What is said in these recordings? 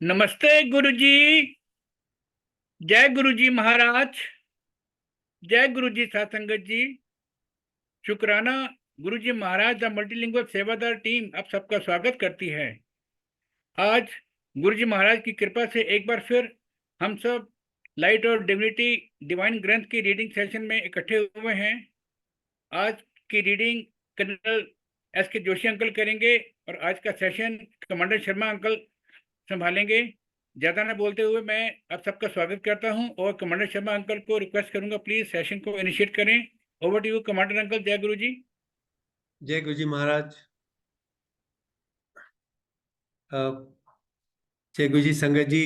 नमस्ते गुरुजी। जय गुरुजी महाराज। जय गुरुजी साथ संगत जी। शुक्राना। गुरुजी महाराज द मल्टीलिंगुअल सेवादार टीम आप सबका स्वागत करती है। आज गुरुजी महाराज की कृपा से एक बार फिर हम सब लाइट और डिविनिटी डिवाइन ग्रंथ की रीडिंग सेशन में इकट्ठे हुए हैं। आज की reading colonel S.K. Joshi uncle करेंगे और आज का सेशन कमांडर शर्मा अंकल संभालेंगे। ज्यादा न बोलते हुए मैं आप सबका स्वागत करता हूं और कमांडर शर्मा अंकल को रिक्वेस्ट करूंगा प्लीज सेशन को इनिशिएट करें। Over to you commander uncle. जय गुरु जी। जय गुरु जी महाराज। जय गुरु जी संगत जी।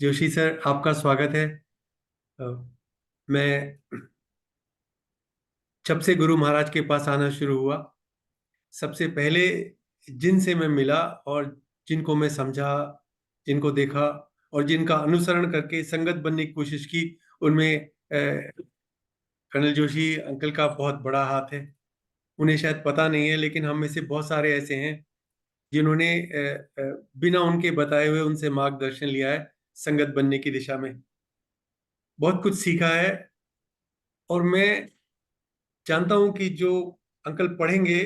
जोशी सर आपका स्वागत है। मैं जब से गुरु महाराज के पास आना शुरू हुआ, सबसे पहले जिनसे मैं मिला और जिनको मैं समझा, जिनको देखा और जिनका अनुसरण करके संगत बनने की कोशिश की, उनमें कर्नल जोशी अंकल का बहुत बड़ा हाथ है। उन्हें शायद पता नहीं है, लेकिन हम में से बहुत सारे ऐसे हैं जिन्होंने बिना उनके बताए हुए उनसे मार्गदर्शन लिया है संगत बनने की दिशा में। बहुत कुछ सीखा है और मैं जानता हूं कि जो अंकल पढ़ेंगे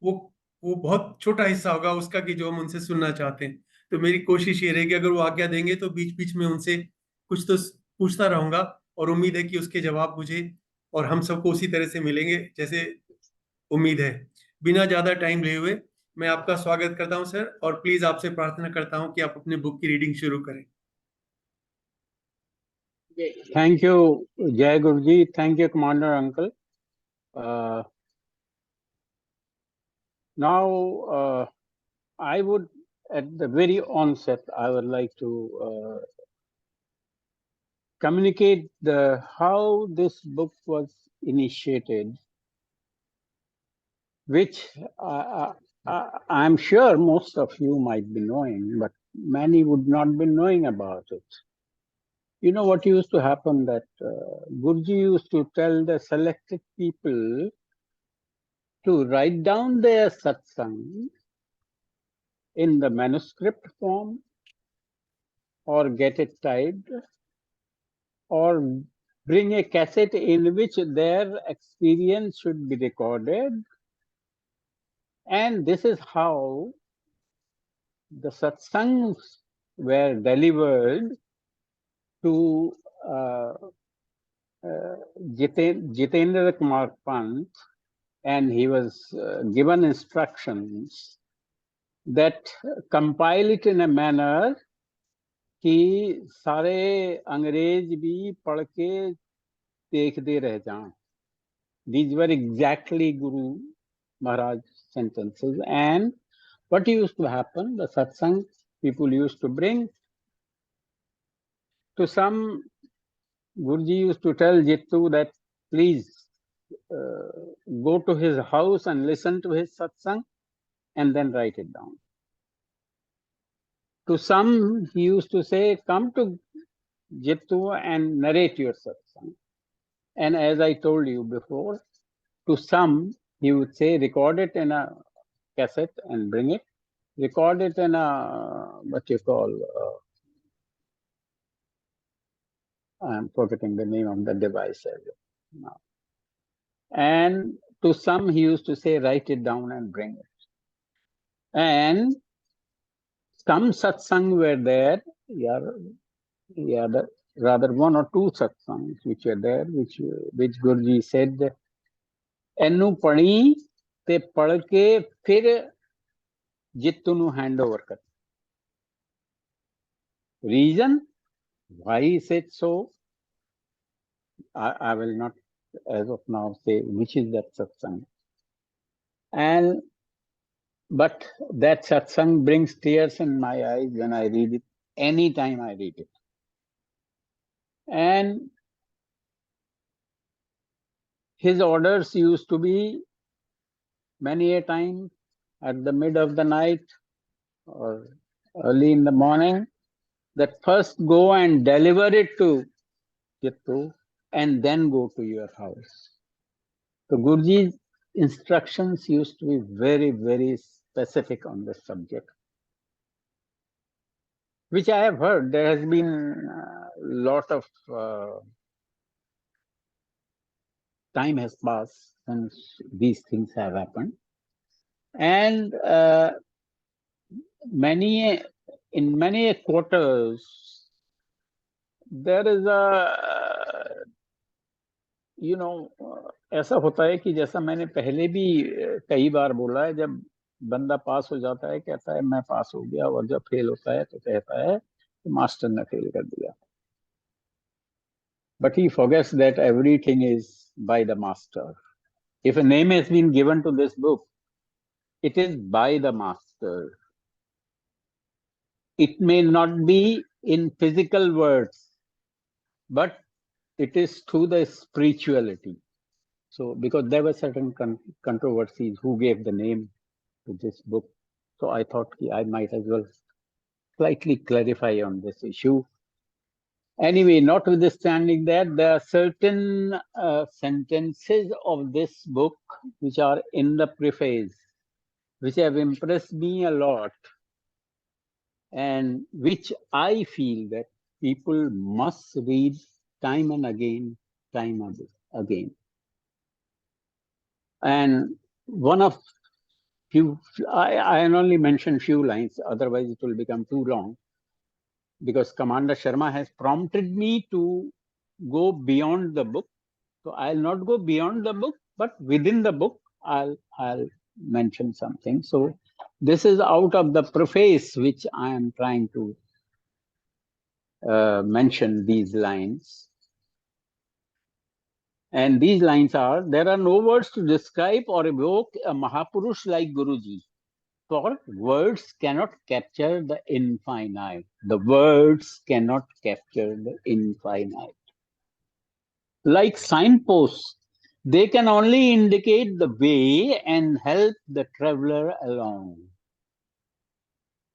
वो वो बहुत छोटा हिस्सा होगा उसका कि जो हम उनसे सुनना चाहते हैं। तो मेरी कोशिश ये रहेगी, अगर वो आज्ञा देंगे तो बीच बीच में उनसे कुछ तो पूछता रहूंगा और उम्मीद है कि उसके जवाब मुझे और हम सबको उसी तरह से मिलेंगे जैसे उम्मीद है। बिना ज्यादा टाइम लिए हुए मैं आपका स्वागत करता हूं सर, और प्लीज आपसे प्रार्थना करता हूं कि आप अपने बुक की रीडिंग शुरू करें। Thank you, Jai Guruji. Thank you, Commander Uncle. Now, I would, at the very onset, I would like to communicate how this book was initiated, which I'm sure most of you might be knowing, but many would not be knowing about it. You know what used to happen, that Guruji used to tell the selected people to write down their satsang in the manuscript form or get it typed or bring a cassette in which their experience should be recorded. And this is how the satsangs were delivered to Jitendra Kumar Pant, and he was given instructions that compile it in a manner कि सारे अंग्रेज भी पढ़ के देखते रह जाएं. These were exactly Guru Maharaj sentences. And what used to happen, the satsang people used to bring to some, Guruji used to tell Jittu that please go to his house and listen to his satsang and then write it down. To some, he used to say, come to Jittu and narrate your satsang. And as I told you before, to some, he would say, record it in a cassette and bring it. Record it in a, what you call, I'm forgetting the name of the device now. And to some, he used to say, write it down and bring it. And some satsang were there, rather one or two satsangs which were there, which Guruji said, एनु पढ़ी ते पढ़ के फिर जित्तू नु hand over कर. Reason why he said so, I will not as of now say which is that satsang. But that satsang brings tears in my eyes when I read it, anytime I read it. And his orders used to be many a time at the mid of the night or early in the morning, that first go and deliver it to Jittu and then go to your house. So Guruji's instructions used to be very, very specific on this subject. which I have heard. There has been a lot of time has passed since these things have happened, and in many quarters there is a ऐसा होता है कि जैसा मैंने पहले भी कई बार बोला है, जब बंदा पास हो जाता है कहता है मैं पास हो गया, और जब फेल होता है तो कहता है कि मास्टर ने फेल कर दिया. But he forgets that everything is by the master. If a name has been given to this book, it is by the master. It may not be in physical words, but it is through the spirituality. So, because there were certain controversies who gave the name to this book, so I thought I might as well slightly clarify on this issue. Anyway, notwithstanding that, there are certain sentences of this book which are in the preface, which have impressed me a lot, and which I feel that people must read time and again. And one of few, I only mention few lines, otherwise it will become too long, because Commander Sharma has prompted me to go beyond the book. So I'll not go beyond the book, but within the book, I'll mention something. So this is out of the preface which I am trying to mention these lines. And these lines are: there are no words to describe or evoke a Mahapurush like Guruji. For words cannot capture the infinite. The words cannot capture the infinite. Like signposts, they can only indicate the way and help the traveler along.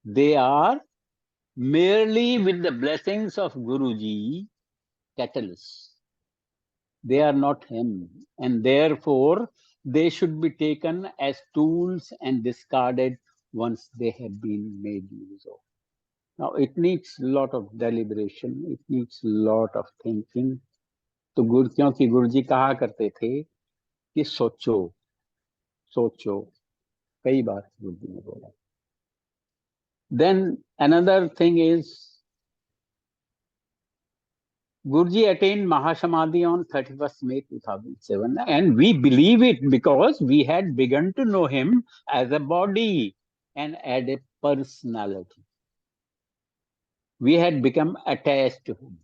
They are merely, with the blessings of Guruji, catalysts. They are not him, and therefore they should be taken as tools and discarded once they have been made use of. Now, it needs a lot of deliberation, it needs a lot of thinking. तो क्योंकि गुरु जी कहा करते थे कि सोचो सोचो, कई बार गुरु जी ने बोला. Then another thing is, Guruji attained Mahasamadhi on 31st May 2007, and we believe it because we had begun to know him as a body and as a personality. We had become attached to him.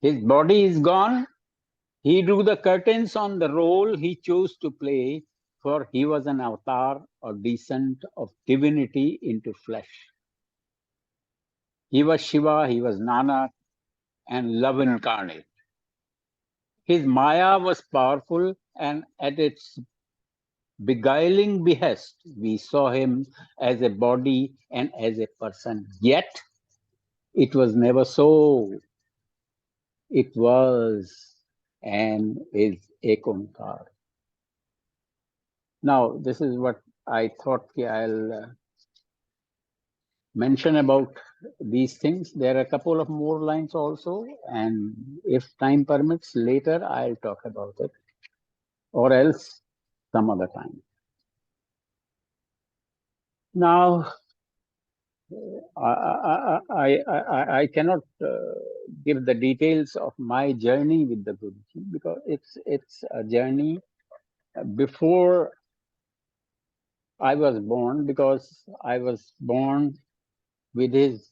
His body is gone. He drew the curtains on the role he chose to play, for he was an avatar or descent of divinity into flesh. He was Shiva, he was Nanak, and love incarnate. His Maya was powerful, and at its beguiling behest, we saw him as a body and as a person. Yet, it was never so. It was and is Ekonkar. Now, this is what I thought I'll mention about these things. There are a couple of more lines also, and if time permits, later I'll talk about it, or else some other time. Now, I cannot give the details of my journey with the Guruji, because it's a journey before I was born, because I was born with his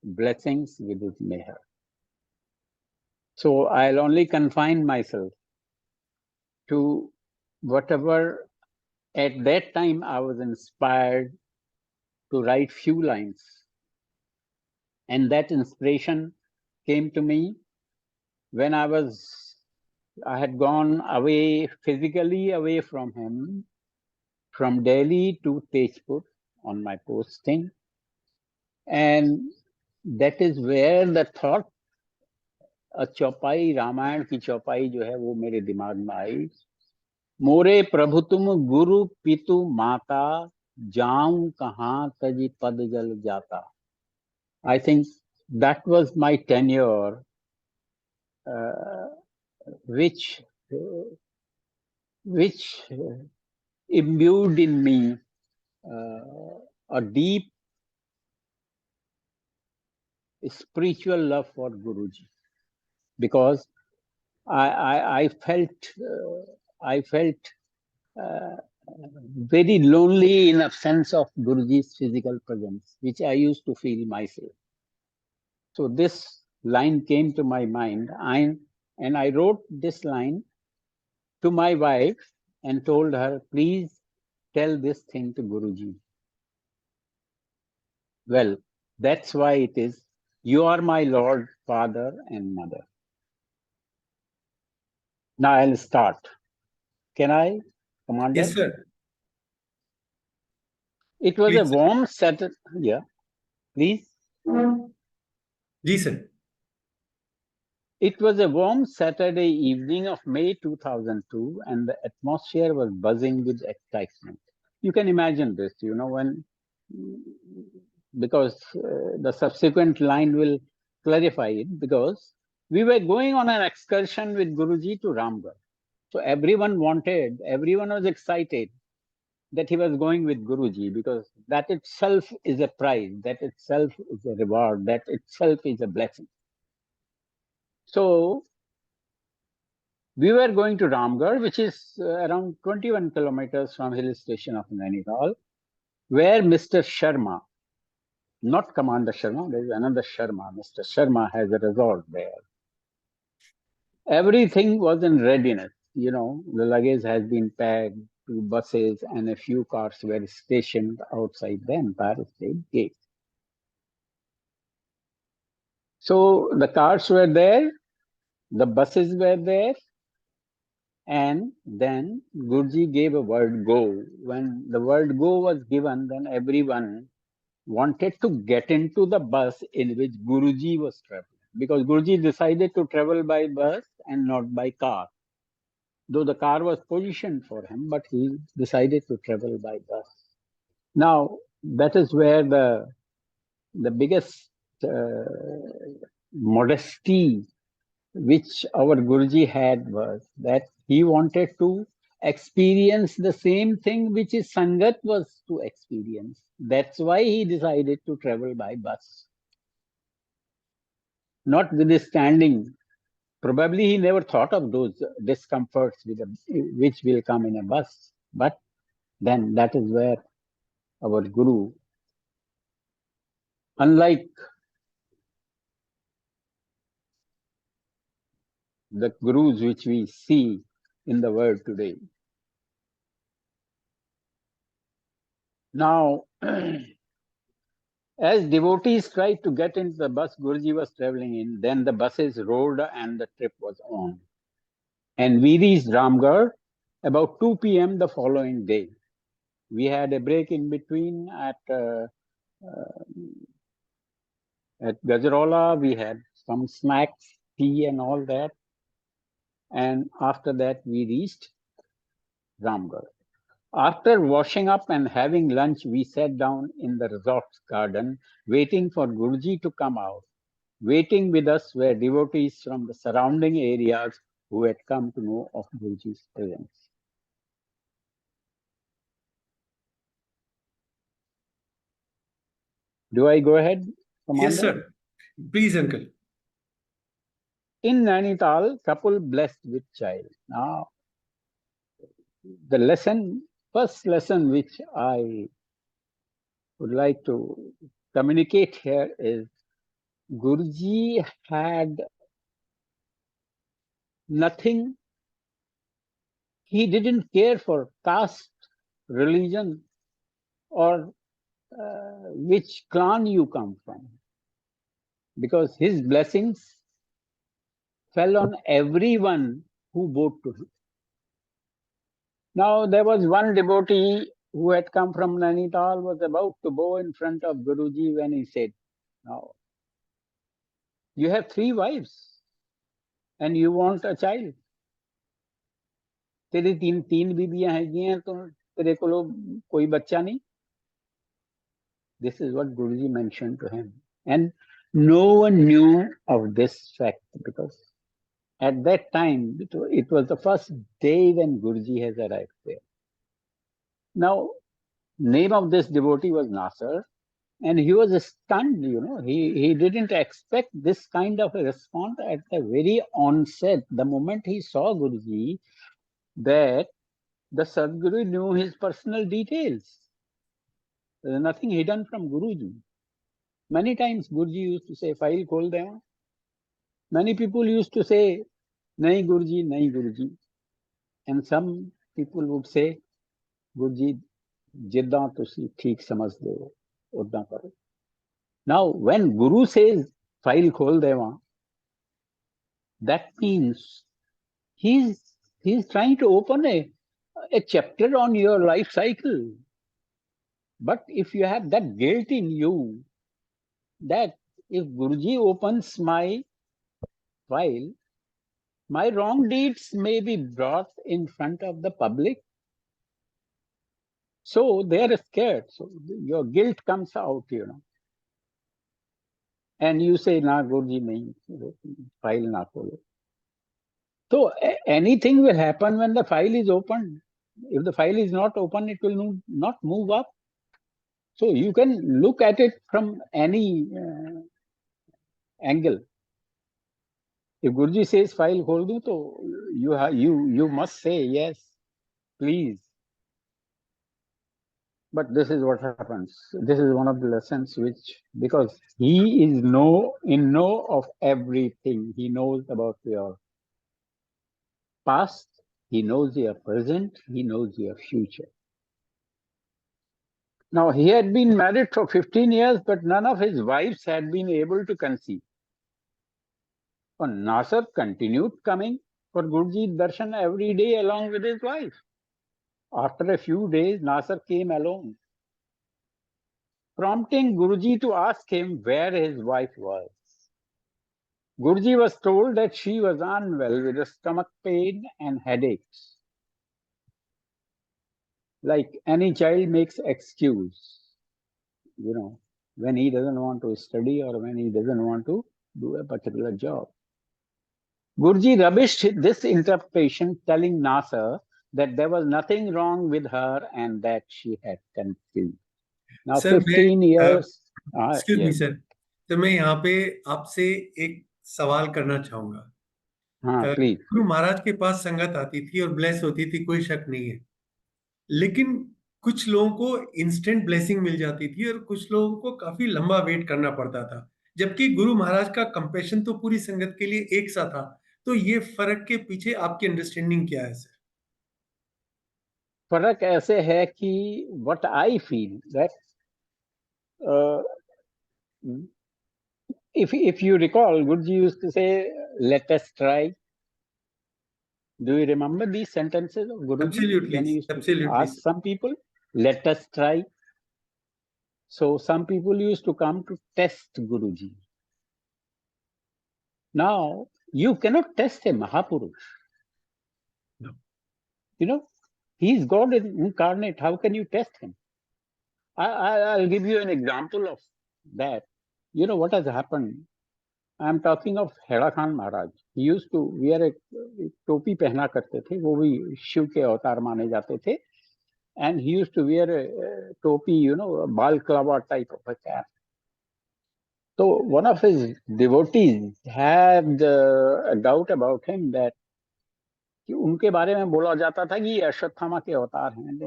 blessings, with his meher. So I'll only confine myself to whatever at that time I was inspired to write few lines. And that inspiration came to me when I had gone away, physically away from him, from Delhi to Tezpur on my posting. And that is where the thought, चौपाई, रामायण की चौपाई जो है वो मेरे दिमाग में आई. मोरे प्रभु तुम गुरु पितु माता, जाऊं कहाँ तजी पद जल जाता. I think that was my tenure, which imbued in me a deep spiritual love for Guruji, because I felt very lonely in absence of Guruji's physical presence, which I used to feel myself. So this line came to my mind, and I wrote this line to my wife and told her, please tell this thing to Guruji. Well, that's why it is, you are my Lord, Father and Mother. Now I'll start. Can I, Commander? Yes, sir. It was a Please. warm Saturday. Yeah, please. जी sir. It was a warm Saturday evening of May 2002, and the atmosphere was buzzing with excitement. You can imagine this, because the subsequent line will clarify it, because we were going on an excursion with Guruji to Ramgarh. So everyone was excited that he was going with Guruji, because that itself is a prize, that itself is a reward, that itself is a blessing. So we were going to Ramgarh, which is around 21 kilometers from hill station of Nainital, where Mr. Sharma, not Commander Sharma, there is another Sharma, Mr. Sharma has a resort there. Everything was in readiness. The luggage has been packed, 2 buses and a few cars were stationed outside the Empire State Gate. So the cars were there, the buses were there, and then Guruji gave a word go. When the word go was given, then everyone wanted to get into the bus in which Guruji was traveling, because Guruji decided to travel by bus and not by car. Though the car was positioned for him, but he decided to travel by bus. Now, that is where the biggest modesty which our Guruji had was that he wanted to experience the same thing which his Sangat was to experience. That's why he decided to travel by bus. Notwithstanding, probably he never thought of those discomforts which will come in a bus. But then that is where our Guru, unlike the Gurus which we see in the world today. Now, as devotees tried to get into the bus Guruji was traveling in, then the buses rolled and the trip was on. And we reached Ramgarh about 2 p.m. the following day. We had a break in between at Gajraula. We had some snacks, tea and all that. And after that, we reached Ramgarh. After washing up and having lunch, we sat down in the resort's garden, waiting for Guruji to come out. Waiting with us were devotees from the surrounding areas who had come to know of Guruji's presence. Do I go ahead, Commander? Yes, sir. Please, uncle. In Nainital, couple blessed with child. Now, the first lesson which I would like to communicate here is Guruji had nothing. He didn't care for caste, religion, or which clan you come from, because his blessings fell on everyone who bowed to him. Now, there was one devotee who had come from Nainital, was about to bow in front of Guruji when he said, now, you have 3 wives and you want a child. तेरी तीन बीबियां हैगी हैं तो तेरे को कोई बच्चा नहीं. This is what Guruji mentioned to him. And no one knew of this fact because at that time, it was the first day when Guruji has arrived there. Now, name of this devotee was Nasser, and he was stunned, he didn't expect this kind of a response at the very onset. The moment he saw Guruji, that the Sadguru knew his personal details. There is nothing hidden from Guruji. Many times Guruji used to say, file khol deva. Many people used to say, nahi Guruji, nahi Guruji. And some people would say, Guruji, jidda tusi theek samajhde ho, udda karo. Now, when Guru says, file khol deva, that means he's trying to open a chapter on your life cycle. But if you have that guilt in you, that if Guruji opens my file, my wrong deeds may be brought in front of the public. So they are scared. So your guilt comes out, And you say, na Guruji, nahi, file na kholo. So anything will happen when the file is opened. If the file is not open, it will not move up. So you can look at it from any angle. If Guruji says file khol do, to you must say yes, please. But this is what happens. This is one of the lessons which, because he is in know of everything. He knows about your past, he knows your present, he knows your future. Now, he had been married for 15 years, but none of his wives had been able to conceive. And Nasser continued coming for Guruji darshan every day along with his wife. After a few days, Nasser came alone, prompting Guruji to ask him where his wife was. Guruji was told that she was unwell with a stomach pain and headaches. Like any child makes excuse, when he doesn't want to study or when he doesn't want to do a particular job. Guruji rubbished this interpretation, telling Nasser that there was nothing wrong with her and that she had conceived. Now, Sir, 15 years. Excuse me Yes. Sir, तो मैं यहाँ पे आपसे एक सवाल करना चाहूंगा। हाँ, प्लीज। गुरु महाराज के पास संगत आती थी और ब्लेस होती थी, कोई शक नहीं है, लेकिन कुछ लोगों को इंस्टेंट ब्लेसिंग मिल जाती थी और कुछ लोगों को काफी लंबा वेट करना पड़ता था, जबकि गुरु महाराज का कंपैशन तो पूरी संगत के लिए एक सा था। तो ये फर्क के पीछे आपकी अंडरस्टैंडिंग क्या है सर? फर्क ऐसे है कि what I feel that if you recall, Guruji used to say, let us try. Do you remember these sentences of Guruji? Absolutely, When he used to absolutely. ask some people, let us try. So some people used to come to test Guruji. Now, you cannot test a Mahapurush. No. He's God incarnate. How can you test him? I'll give you an example of that. You know what has happened? I'm talking of Hera Khan Maharaj. He used to wear a टोपी पहना करते थे, वो भी शिव के अवतार माने जाते थे. And he used to wear a topi, a balaclava type of a cap. So one of his devotees had a doubt about him that कि उनके बारे में बोला जाता था कि ये अश्वत्थामा के अवतार हैं.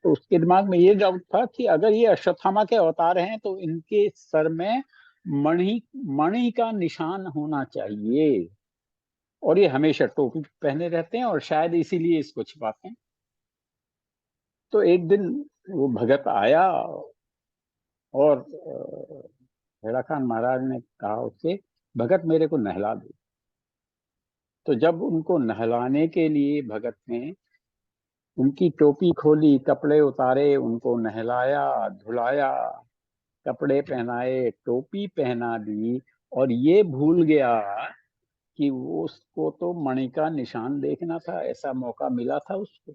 तो उसके दिमाग में ये डाउट था कि अगर ये अश्वत्थामा के अवतार हैं तो इनके सर में मणि का निशान होना चाहिए, और ये हमेशा टोपी पहने रहते हैं और शायद इसीलिए इसको छिपाते हैं. तो एक दिन वो भगत आया और हेड़ा खान महाराज ने कहा उससे, भगत मेरे को नहला दे. तो जब उनको नहलाने के लिए भगत ने उनकी टोपी खोली, कपड़े उतारे, उनको नहलाया, धुलाया, कपड़े पहनाए, टोपी पहना दी, और ये भूल गया कि उसको तो मणि का निशान देखना था. ऐसा मौका मिला था उसको.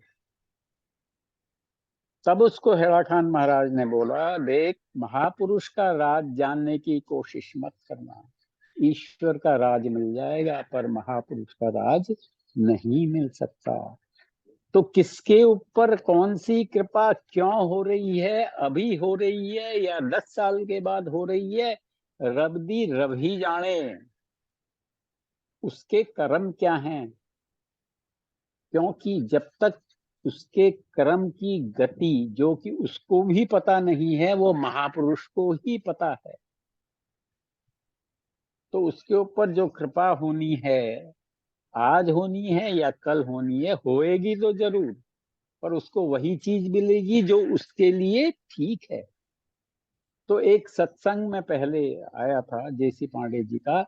तब उसको हेरा खान महाराज ने बोला, देख, महापुरुष का राज जानने की कोशिश मत करना, ईश्वर का राज मिल जाएगा पर महापुरुष का राज नहीं मिल सकता। तो किसके ऊपर कौन सी कृपा क्यों हो रही है, अभी हो रही है या 10 साल के बाद हो रही है, रब दी रब ही जाने। उसके कर्म क्या हैं, क्योंकि जब तक उसके कर्म की गति जो कि उसको भी पता नहीं है, वो महापुरुष को ही पता है। तो उसके ऊपर जो कृपा होनी है, आज होनी है या कल होनी है, होएगी तो जरूर, पर उसको वही चीज मिलेगी जो उसके लिए ठीक है। तो एक सत्संग में पहले आया था जेसी पांडे जी का,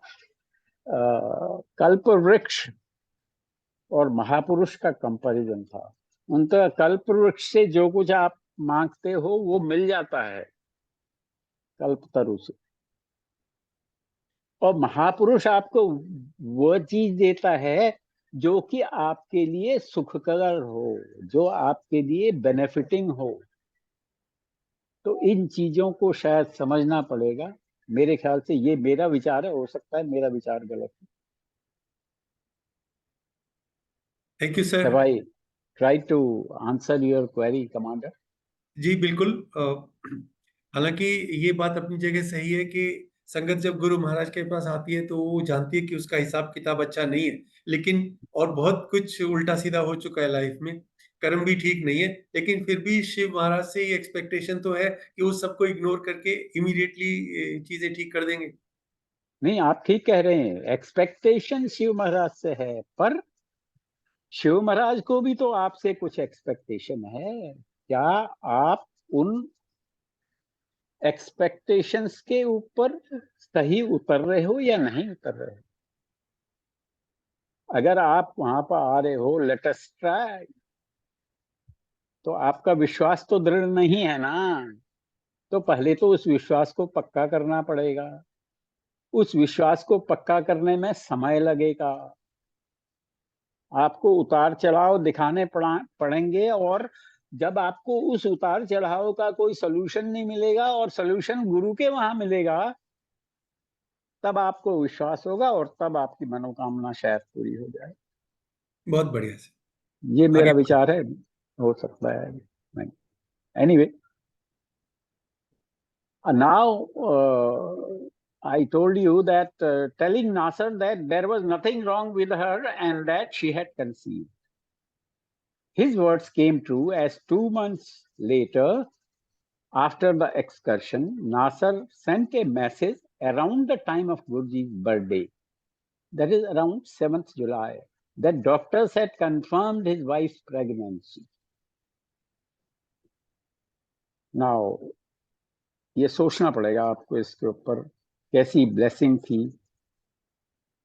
कल्प वृक्ष और महापुरुष का कंपैरिजन था। उनका कल्प वृक्ष से जो कुछ आप मांगते हो वो मिल जाता है कल्प तरु से, और महापुरुष आपको वो चीज देता है जो कि आपके लिए सुखकर हो, जो आपके लिए बेनिफिटिंग हो। तो इन चीजों को शायद समझना पड़ेगा। मेरे ख्याल से ये मेरा विचार है, हो सकता है मेरा विचार गलत है। Thank you sir. Have I tried to answer your query, Commander? जी बिल्कुल। हालांकि ये बात अपनी जगह सही है कि संगत जब गुरु महाराज के पास आती है तो वो जानती है कि उसका हिसाब किताब अच्छा नहीं है, लेकिन और बहुत कुछ उल्टा सीधा हो चुका है लाइफ में, कर्म भी ठीक नहीं है, लेकिन फिर भी शिव महाराज से ये एक्सपेक्टेशन तो है कि वो सबको इग्नोर करके इमीडिएटली चीजें ठीक कर देंगे। नहीं, आप ठीक कह रहे हैं, एक्सपेक्टेशन शिव महाराज से है, पर शिव महाराज को भी तो आपसे कुछ एक्सपेक्टेशन है। क्या आप उन एक्सपेक्टेशंस के ऊपर सही उतर रहे हो या नहीं उतर रहे हो? अगर आप वहां पर आ रहे हो, लेट अस ट्राई, तो आपका विश्वास तो दृढ़ नहीं है ना। तो पहले तो उस विश्वास को पक्का करना पड़ेगा। उस विश्वास को पक्का करने में समय लगेगा, आपको उतार चढ़ाव दिखाने पड़ेंगे, और जब आपको उस उतार चढ़ाव का कोई सलूशन नहीं मिलेगा और सलूशन गुरु के वहां मिलेगा, तब आपको विश्वास होगा और तब आपकी मनोकामना शायद पूरी हो जाए। बहुत बढ़िया सर। ये मेरा आगे विचार है, हो सकता है। Anyway, now I told you that telling Nasser that there was nothing wrong with her and that she had conceived. His words came true as 2 months later, after the excursion, Nasser sent a message around the time of Guruji's birthday, that is around 7th July, that doctors had confirmed his wife's pregnancy. Now, ये सोचना पड़ेगा आपको इसके ऊपर, कैसी blessing थी।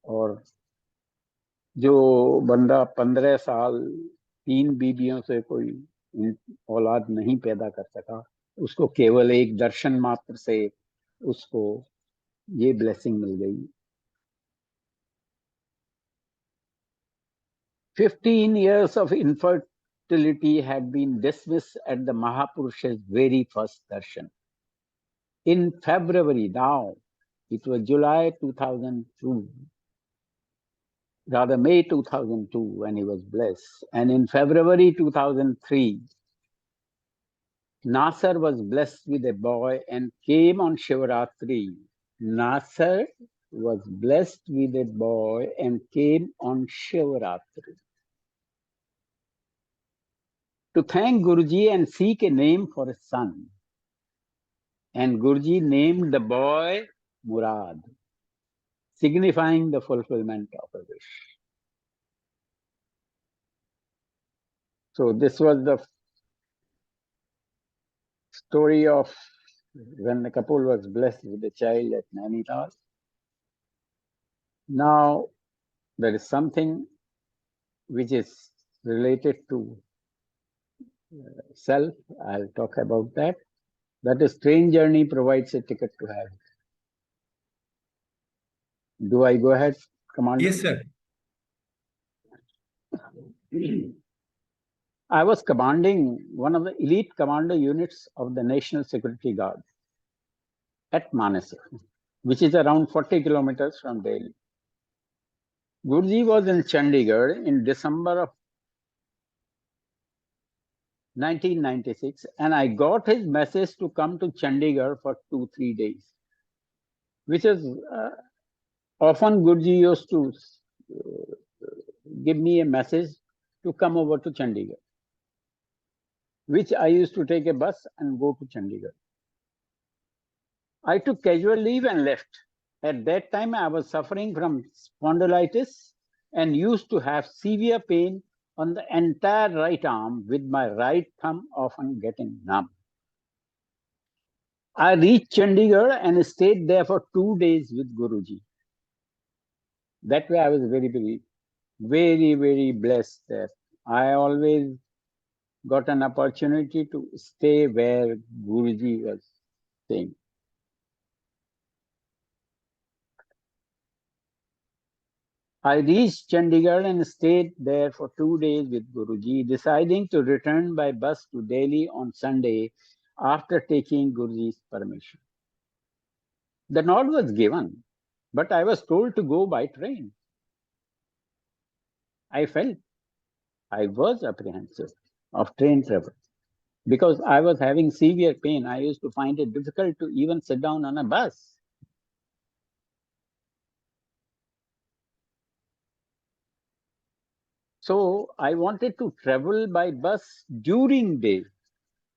और जो बंदा 15 साल 3 बीबियों से कोई औलाद नहीं पैदा कर सका, उसको केवल एक दर्शन मात्र से उसको ये ब्लेसिंग मिल गई। 15 years of infertility had been dismissed at the Mahapurush's very first darshan. In February, now it was July 2002, rather May 2002 when he was blessed, and in February 2003, Nasser was blessed with a boy and came on Shivaratri. Nasser was blessed with a boy and came on Shivaratri to thank Guruji and seek a name for his son. And Guruji named the boy Murad, signifying the fulfillment of a wish. So this was the story of when the couple was blessed with a child at Nainital. Now there is something which is related to self. I'll talk about that. That is, train journey provides a ticket to heaven. Do I go ahead, Commander? Yes sir. I was commanding one of the elite commando units of the National Security Guard at Manesar, which is around 40 kilometers from Delhi. Gurji was in Chandigarh in December of 1996, and I got his message to come to Chandigarh for 2-3 days, which is often Gurji used to give me a message to come over to Chandigarh, which I used to take a bus and go to Chandigarh. I took casual leave and left. At that time, I was suffering from spondylitis and used to have severe pain on the entire right arm, with my right thumb often getting numb. I reached Chandigarh and stayed there for 2 days with Guruji. That way I was very blessed that I always got an opportunity to stay where Guruji was staying. I reached Chandigarh and stayed there for 2 days with Guruji, deciding to return by bus to Delhi on Sunday after taking Guruji's permission. The nod was given, but I was told to go by train. I was apprehensive of train travel because I was having severe pain. I used to find it difficult to even sit down on a bus. So I wanted to travel by bus during day.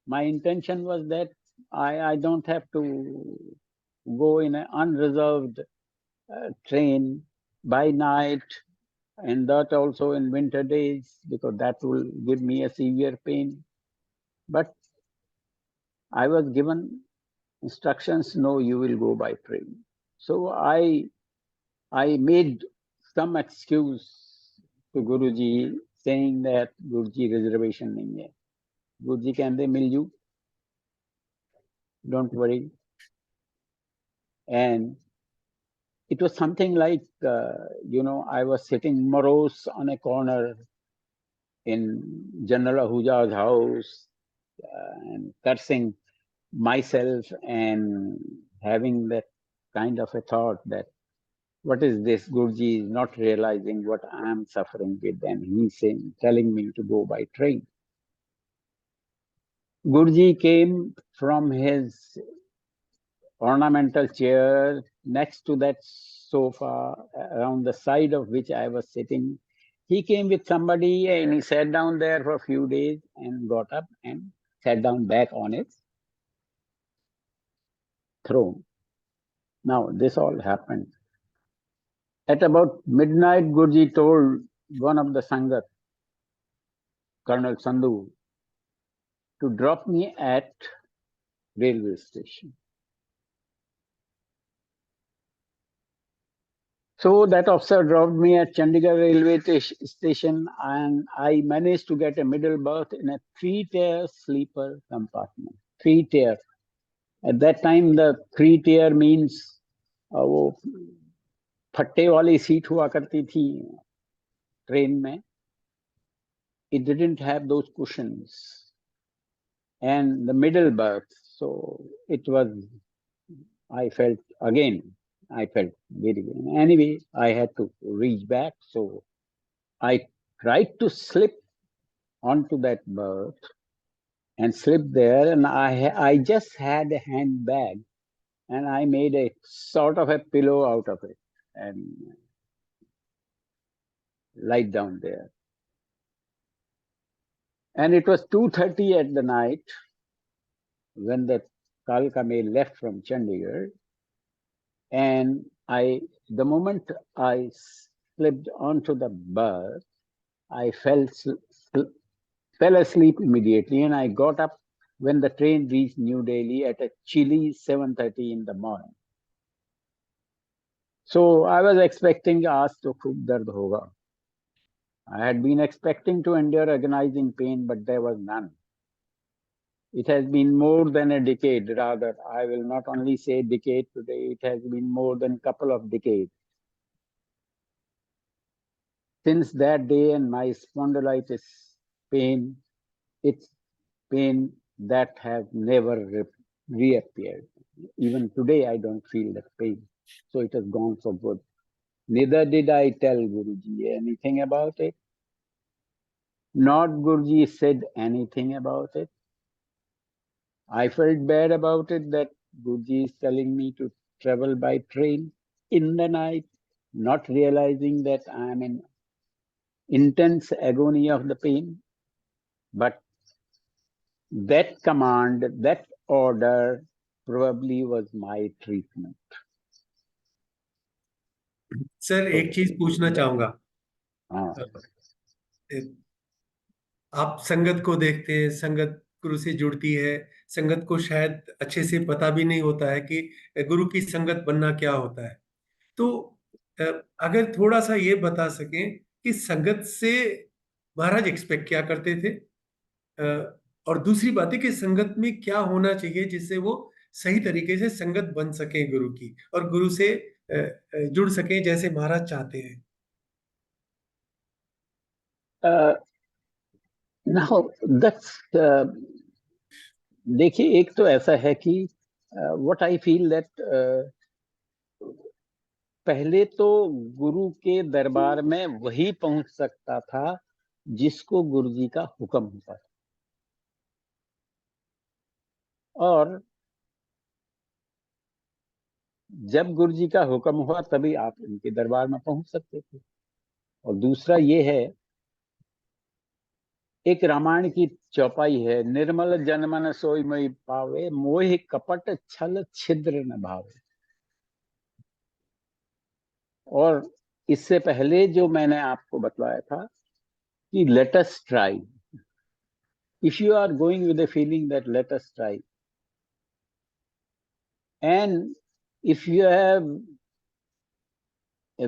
My intention was that I don't have to go in an unreserved train by night, and that also in winter days, because that will give me a severe pain. But I was given instructions, no, you will go by train. So I made some excuse to Guruji, saying that Guruji reservation nahi hai. Guruji कहते मिल you, don't worry. And it was something like, I was sitting morose on a corner in General Ahuja's house and cursing myself and having that kind of a thought that, what is this? Guruji is not realizing what I am suffering with, and he's telling me to go by train. Guruji came from his ornamental chair next to that sofa, around the side of which I was sitting. He came with somebody and he sat down there for a few days and got up and sat down back on his throne. Now, this all happened. At about midnight, Guruji told one of the Sangat, Colonel Sandhu, to drop me at railway station. So that officer dropped me at Chandigarh railway station, and I managed to get a middle berth in a 3-tier sleeper compartment. 3-tier. At that time, the 3-tier means वो फट्टे वाली seat हुआ करती थी train में. It didn't have those cushions and the middle berth. So it was, I felt very good. Anyway, I had to reach back. So I tried to slip onto that berth and slip there. And I just had a handbag and I made a sort of a pillow out of it and lied down there. And it was 2:30 at the night when the Kalka Mail left from Chandigarh. And the moment I slipped onto the berth, I fell asleep immediately, and I got up when the train reached New Delhi at a chilly 7:30 in the morning. So I was expecting aaj to khub dard hoga. I had been expecting to endure agonizing pain, but there was none. It has been more than a decade, rather. I will not only say decade today, it has been more than a couple of decades. Since that day and my spondylitis pain it's pain that have never reappeared. Even today, I don't feel that pain. So it has gone for good. Neither did I tell Guruji anything about it. Not Guruji said anything about it. I felt bad about it that Guruji is telling me to travel by train in the night, not realizing that I am in intense agony of the pain. But that command, that order probably was my treatment. Sir एक चीज पूछना चाहूंगा। हाँ, आप संगत को देखते हैं, संगत गुरु से जुड़ती है, संगत को शायद अच्छे से पता भी नहीं होता है कि गुरु की संगत बनना क्या होता है। तो अ, अगर थोड़ा सा ये बता सकें कि संगत से महाराज एक्सपेक्ट क्या करते थे, और दूसरी बात है कि संगत में क्या होना चाहिए जिससे वो सही तरीके से संगत बन सके गुरु की, और गुरु से जुड़ सके जैसे महाराज चाहते हैं। नाउ दैट्स देखिए, एक तो ऐसा है कि व्हाट आई फील दैट पहले तो गुरु के दरबार में वही पहुंच सकता था जिसको गुरुजी का हुक्म होता था, और जब गुरुजी का हुक्म हुआ तभी आप उनके दरबार में पहुंच सकते थे। और दूसरा ये है, एक रामायण की चौपाई है, निर्मल जनमन सोई मई पावे, मोह कपट छल छिद्र न भावे। और इससे पहले जो मैंने आपको बतलाया था कि let us try, if you are going with the feeling that let us try, and if you have a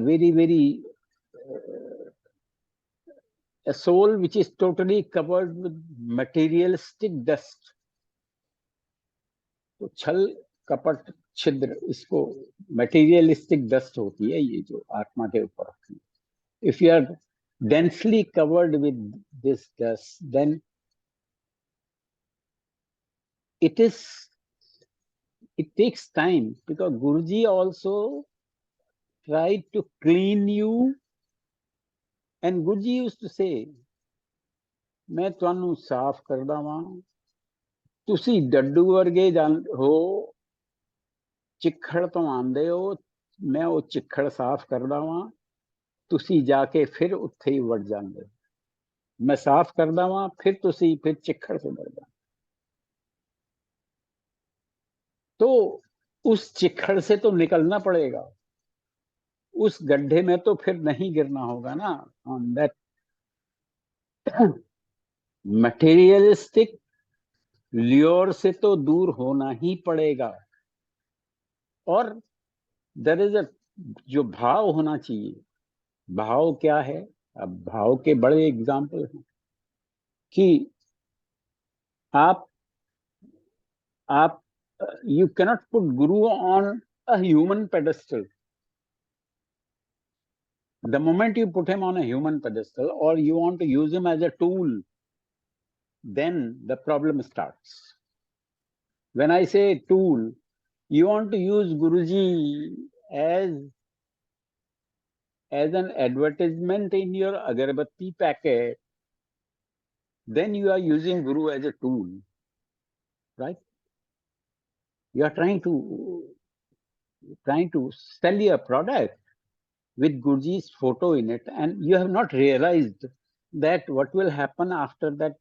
a soul which is totally covered with materialistic dust, तो छल कपट छिद्र, इसको materialistic dust होती है ये जो आत्मा के ऊपर होती है। If you are densely covered with this dust, then it takes time, because Guruji also tried to clean you, and Guruji used to say, मैं ਤੁਹਾਨੂੰ ਸਾਫ਼ ਕਰ ਦਵਾਂ, ਤੁਸੀਂ ਡੱਡੂ ਵਰਗੇ ਹੋ, ਚਿੱਖੜ ਤੋਂ ਆਂਦੇ ਹੋ, ਮੈਂ ਉਹ ਚਿੱਖੜ ਸਾਫ਼ ਕਰ ਦਵਾਂ, ਤੁਸੀਂ ਜਾ ਕੇ ਫਿਰ ਉੱਥੇ ਹੀ ਵੜ ਜਾਂਦੇ ਹੋ, मैं साफ कर दवां, फिर तुसी फिर चिखड़ से बढ़ जा। तो उस चिखड़ से तो निकलना पड़ेगा, उस गड्ढे में तो फिर नहीं गिरना होगा ना। ऑन दैट मटेरियलिस्टिक ल्योर से तो दूर होना ही पड़ेगा। और देयर इज अ जो भाव होना चाहिए, भाव क्या है? अब भाव के बड़े एग्जाम्पल हैं कि आप you cannot put Guru on a human pedestal. The moment you put him on a human pedestal, or you want to use him as a tool, then the problem starts. When I say tool, you want to use Guruji as an advertisement in your agarbatti packet, then you are using Guru as a tool, right? You are trying to sell your product with Guruji's photo in it, and you have not realized that what will happen after that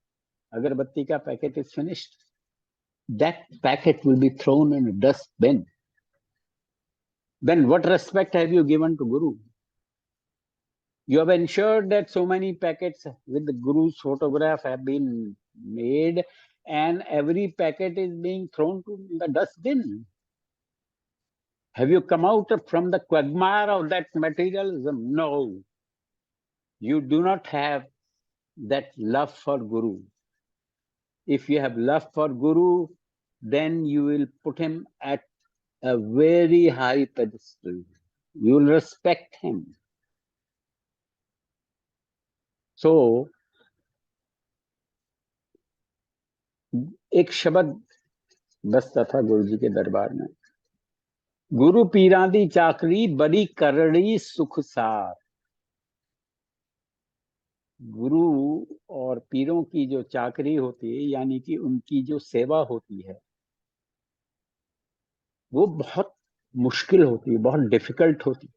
agarbatti ka packet is finished. That packet will be thrown in a dustbin. Then what respect have you given to Guru? You have ensured that so many packets with the Guru's photograph have been made, and every packet is being thrown to the dustbin. Have you come out from the quagmire of that materialism? No. You do not have that love for Guru. If you have love for Guru, then you will put him at a very high pedestal. You will respect him. So, एक शब्द बसता था गुरु जी के दरबार में, गुरु पीरां दी चाकरी बड़ी करड़ी सुख सार। गुरु और पीरों की जो चाकरी होती है, यानी कि उनकी जो सेवा होती है, वो बहुत मुश्किल होती है, बहुत डिफिकल्ट होती है।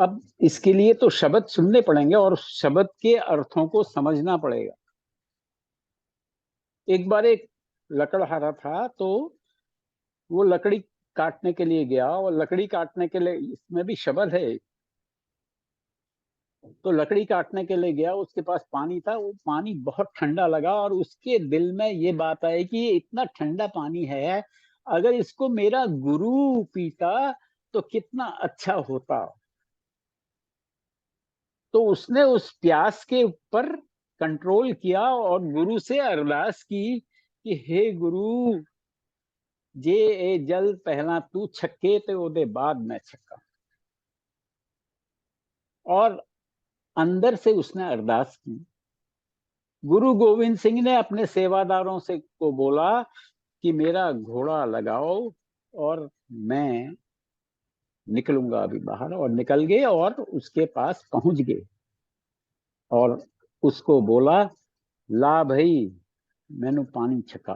अब इसके लिए तो शब्द सुनने पड़ेंगे और शब्द के अर्थों को समझना पड़ेगा। एक बार एक लकड़हारा था, तो वो लकड़ी काटने के लिए गया, और लकड़ी काटने के लिए, इसमें भी शब्द है, तो लकड़ी काटने के लिए गया, उसके पास पानी था, वो पानी बहुत ठंडा लगा और उसके दिल में ये बात आई कि ये इतना ठंडा पानी है, अगर इसको मेरा गुरु पीता तो कितना अच्छा होता। तो उसने उस प्यास के ऊपर कंट्रोल किया और गुरु से अरदास की कि हे गुरु, जे ए जल पहला तू छक्के ते ओदे बाद मैं छक्का। और अंदर से उसने अरदास की। गुरु गोविंद सिंह ने अपने सेवादारों से को बोला कि मेरा घोड़ा लगाओ और मैं निकलूंगा अभी बाहर, और निकल गए और उसके पास पहुंच गए और उसको बोला, ला भाई मैनू पानी छका।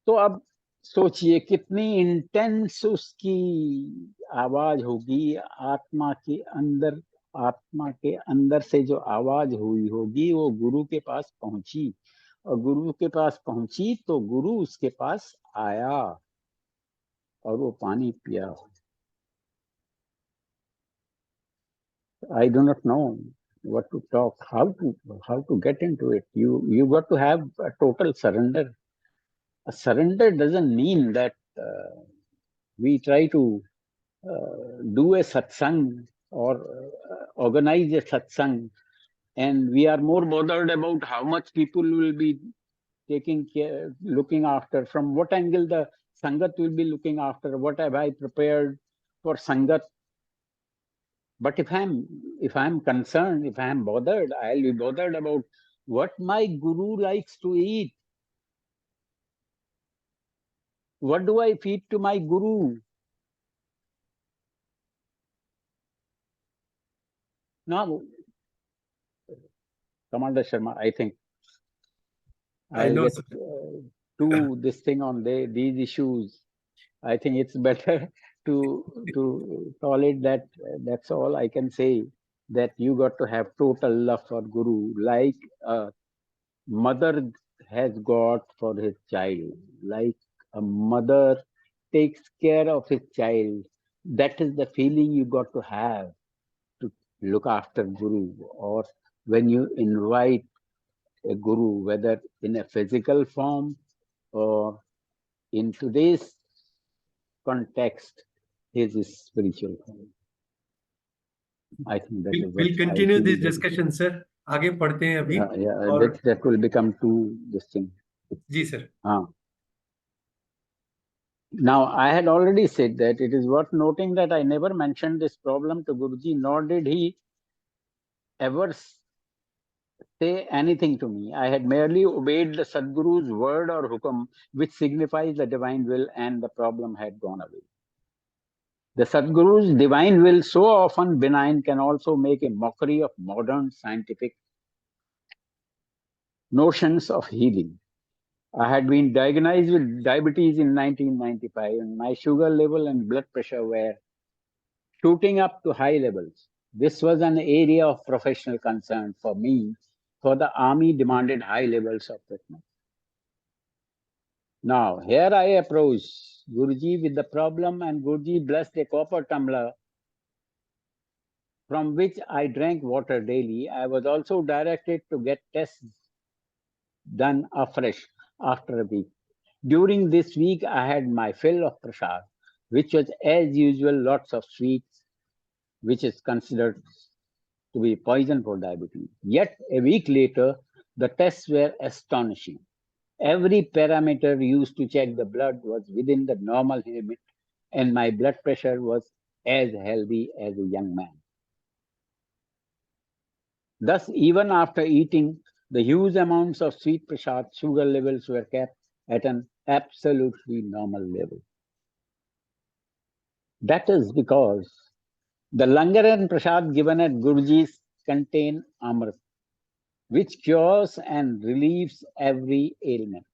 तो अब सोचिए कितनी इंटेंस उसकी आवाज होगी, आत्मा के अंदर से जो आवाज हुई होगी, वो गुरु के पास पहुंची, और गुरु के पास पहुंची तो गुरु उसके पास आया और वो पानी पिया। I do not know what to talk, how to get into it. You got to have a total surrender. A surrender doesn't mean that we try to do a satsang or organize a satsang, and we are more bothered about how much people will be taking care, looking after, from what angle the sangat will be looking after, what have I prepared for sangat. But if I'm concerned, if I'm bothered, I'll be bothered about what my guru likes to eat. What do I feed to my guru? Now, Commander Sharma, I think I I'll know, get sir. to this thing on these issues. I think it's better to call it that. That's all I can say. That you got to have total love for Guru, like a mother has got for his child, like a mother takes care of his child. That is the feeling you got to have to look after Guru, or when you invite a Guru, whether in a physical form or in today's context, his spiritual form. I think that is what We'll I continue feel this that- discussion, sir. आगे पढ़ते हैं अभी। yeah, और that will become too this thing. जी sir. Now, I had already said that it is worth noting that I never mentioned this problem to Guruji, nor did he ever say anything to me. I had merely obeyed the Sadguru's word or hukam, which signifies the divine will, and the problem had gone away. The Sadguru's divine will, so often benign, can also make a mockery of modern scientific notions of healing. I had been diagnosed with diabetes in 1995, and my sugar level and blood pressure were shooting up to high levels. This was an area of professional concern for me, for the army demanded high levels of fitness. Now, here I approach Guruji with the problem, and Guruji blessed a copper tumbler from which I drank water daily. I was also directed to get tests done afresh after a week. During this week, I had my fill of prasad, which was as usual lots of sweets, which is considered to be poison for diabetes. Yet a week later, the tests were astonishing. Every parameter used to check the blood was within the normal limit, and my blood pressure was as healthy as a young man. Thus, even after eating, the huge amounts of sweet prasad, sugar levels were kept at an absolutely normal level. That is because the langar and prasad given at Guruji's contain amrit, which cures and relieves every ailment.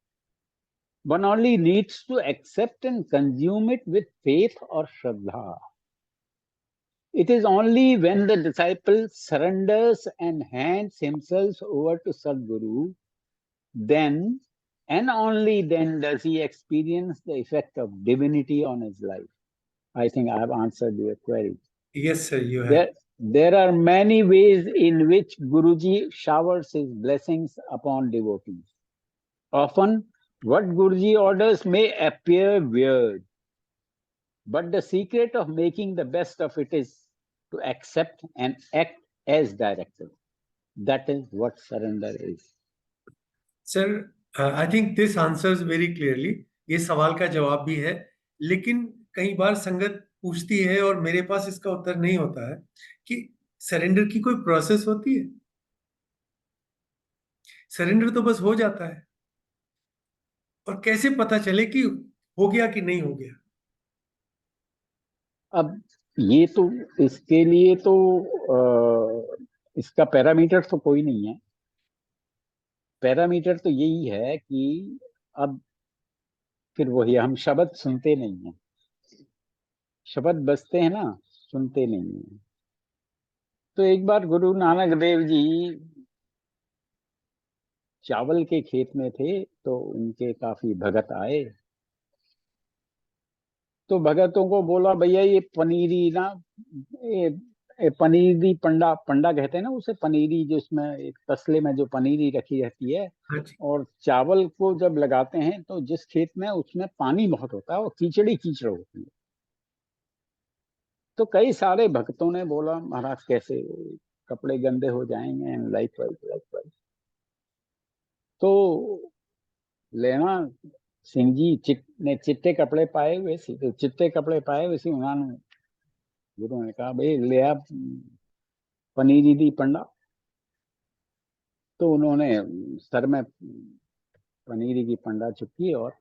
One only needs to accept and consume it with faith or shraddha. It is only when the disciple surrenders and hands himself over to Sadguru, then and only then does he experience the effect of divinity on his life. I think I have answered your query. Yes, sir, you have. There are many ways in which Guruji showers his blessings upon devotees. Often, what Guruji orders may appear weird, but the secret of making the best of it is to accept and act as directed. That is what surrender is. Sir, I think this answers very clearly. ये सवाल का जवाब भी है, लेकिन कई बार संगत पूछती है और मेरे पास इसका उत्तर नहीं होता है कि सरेंडर की कोई प्रोसेस होती है. सरेंडर तो बस हो जाता है, और कैसे पता चले कि हो गया कि नहीं हो गया? अब ये तो इसके लिए तो इसका पैरामीटर तो कोई नहीं है. पैरामीटर तो यही है कि अब फिर वही, हम शब्द सुनते नहीं हैं. शब्द बजते हैं ना, सुनते नहीं हैं. तो एक बार गुरु नानक देव जी चावल के खेत में थे, तो उनके काफी भगत आए. तो भगतों को बोला, भैया ये पनीरी ना, ये पनीरी पंडा, पंडा कहते हैं ना उसे, पनीरी जिसमें एक तसले में जो पनीरी रखी रहती है, हाँ जी. और चावल को जब लगाते हैं तो जिस खेत में, उसमें पानी बहुत होता है और कीचड़ी कीचड़ होती है. तो कई सारे भक्तों ने बोला, महाराज कैसे, कपड़े गंदे हो जाएंगे, लाइक वाइज. तो लेना सिंह जी ने चिट्टे कपड़े पाए हुए सी, चिट्टे कपड़े पाए हुए सी. उन्होंने, गुरु ने कहा, भाई ले आप पनीरी दी पंडा. तो उन्होंने सर में पनीरी की पंडा चुकी और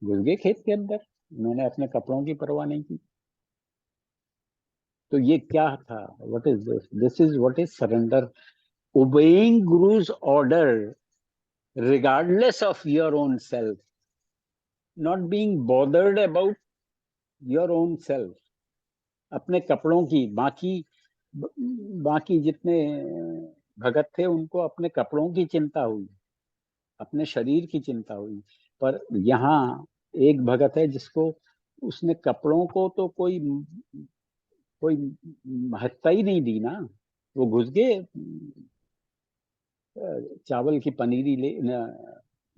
घुस गए खेत के अंदर. उन्होंने अपने कपड़ों की परवाह नहीं की. तो ये क्या था? What is this? This is what is surrender. Obeying Guru's order regardless of your own self, not being bothered about your own self. अपने कपड़ों की, बाकी जितने भगत थे उनको अपने कपड़ों की चिंता हुई, अपने शरीर की चिंता हुई. पर यहाँ एक भगत है जिसको, उसने कपड़ों को तो कोई महत्ता ही नहीं दी ना. वो घुस गए चावल की पनीरी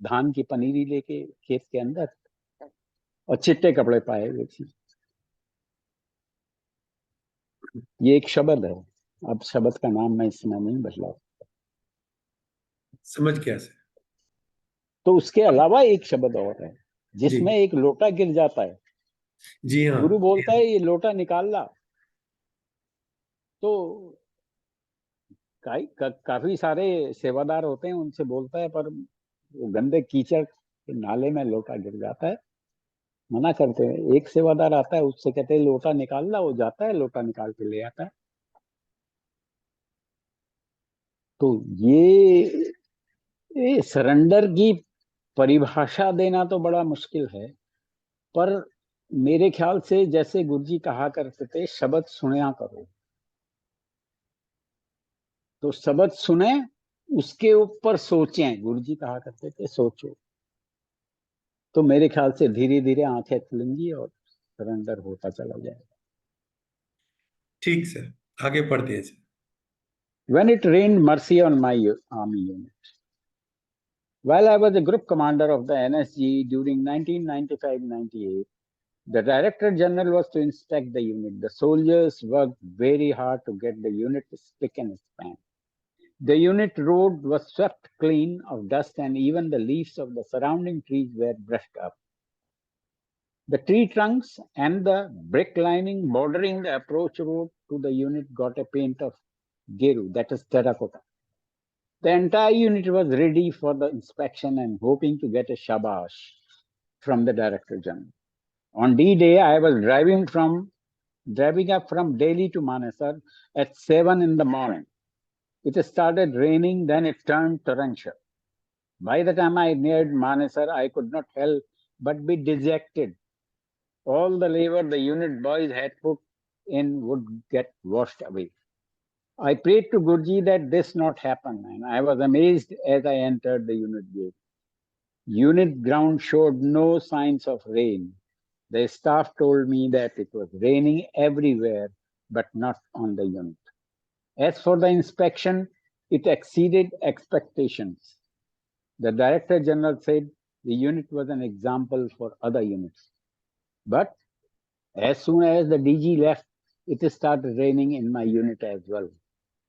धान की पनीरी लेके खेत के अंदर, और चिट्टे कपड़े पाए हुए थे. ये एक शब्द है. अब शब्द का नाम मैं इस समय नहीं बदला. समझ गया सर. तो उसके अलावा एक शब्द और है जिसमें एक लोटा गिर जाता है. जी हाँ. गुरु बोलता है, ये लोटा निकाल ला. तो काफी सारे सेवादार होते हैं, उनसे बोलता है, पर वो गंदे कीचड़ के नाले में लोटा गिर जाता है. मना करते हैं. एक सेवादार आता है, उससे कहते हैं लोटा निकाल ला. वो जाता है, लोटा निकाल के ले आता है. तो ये सरेंडर की परिभाषा देना तो बड़ा मुश्किल है. पर मेरे ख्याल से, जैसे गुरुजी कहा करते थे, शब्द सुनया करो. तो शब्द सुने, उसके ऊपर सोचें. गुरुजी कहा करते थे, सोचो. तो मेरे ख्याल से धीरे धीरे आंखें खुलेंगी और सरेंडर होता चला जाएगा. ठीक सर, आगे पढ़ते हैं sir. When it rained mercy on my army unit. While I was the group commander of the NSG during 1995-98, the Director General was to inspect the unit. The soldiers worked very hard to get the unit spick and span. The unit road was swept clean of dust, and even the leaves of the surrounding trees were brushed up. The tree trunks and the brick lining bordering the approach road to the unit got a paint of Geru, that is terracotta. The entire unit was ready for the inspection and hoping to get a shabash from the Director General. On D-Day, I was driving up from Delhi to Manesar at 7 in the morning. It started raining, then it turned torrential. By the time I neared Manesar, I could not help but be dejected. All the labor the unit boys had put in would get washed away. I prayed to Gurji that this not happen, and I was amazed as I entered the unit gate. Unit ground showed no signs of rain. The staff told me that it was raining everywhere, but not on the unit. As for the inspection, it exceeded expectations. The Director General said the unit was an example for other units. But as soon as the DG left, it started raining in my unit as well.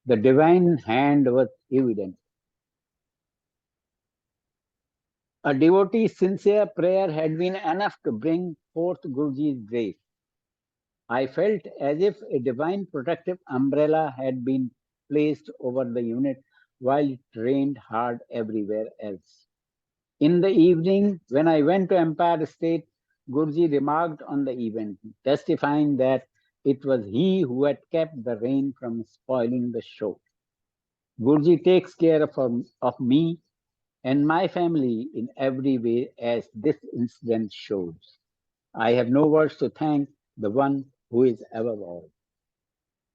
The divine hand was evident. A devotee's sincere prayer had been enough to bring forth Guruji's grace. I felt as if a divine protective umbrella had been placed over the unit while it rained hard everywhere else. In the evening, when I went to Empire State, Guruji remarked on the event, testifying that it was he who had kept the rain from spoiling the show. Guruji takes care of me and my family in every way, as this incident shows. I have no words to thank the one who is above all.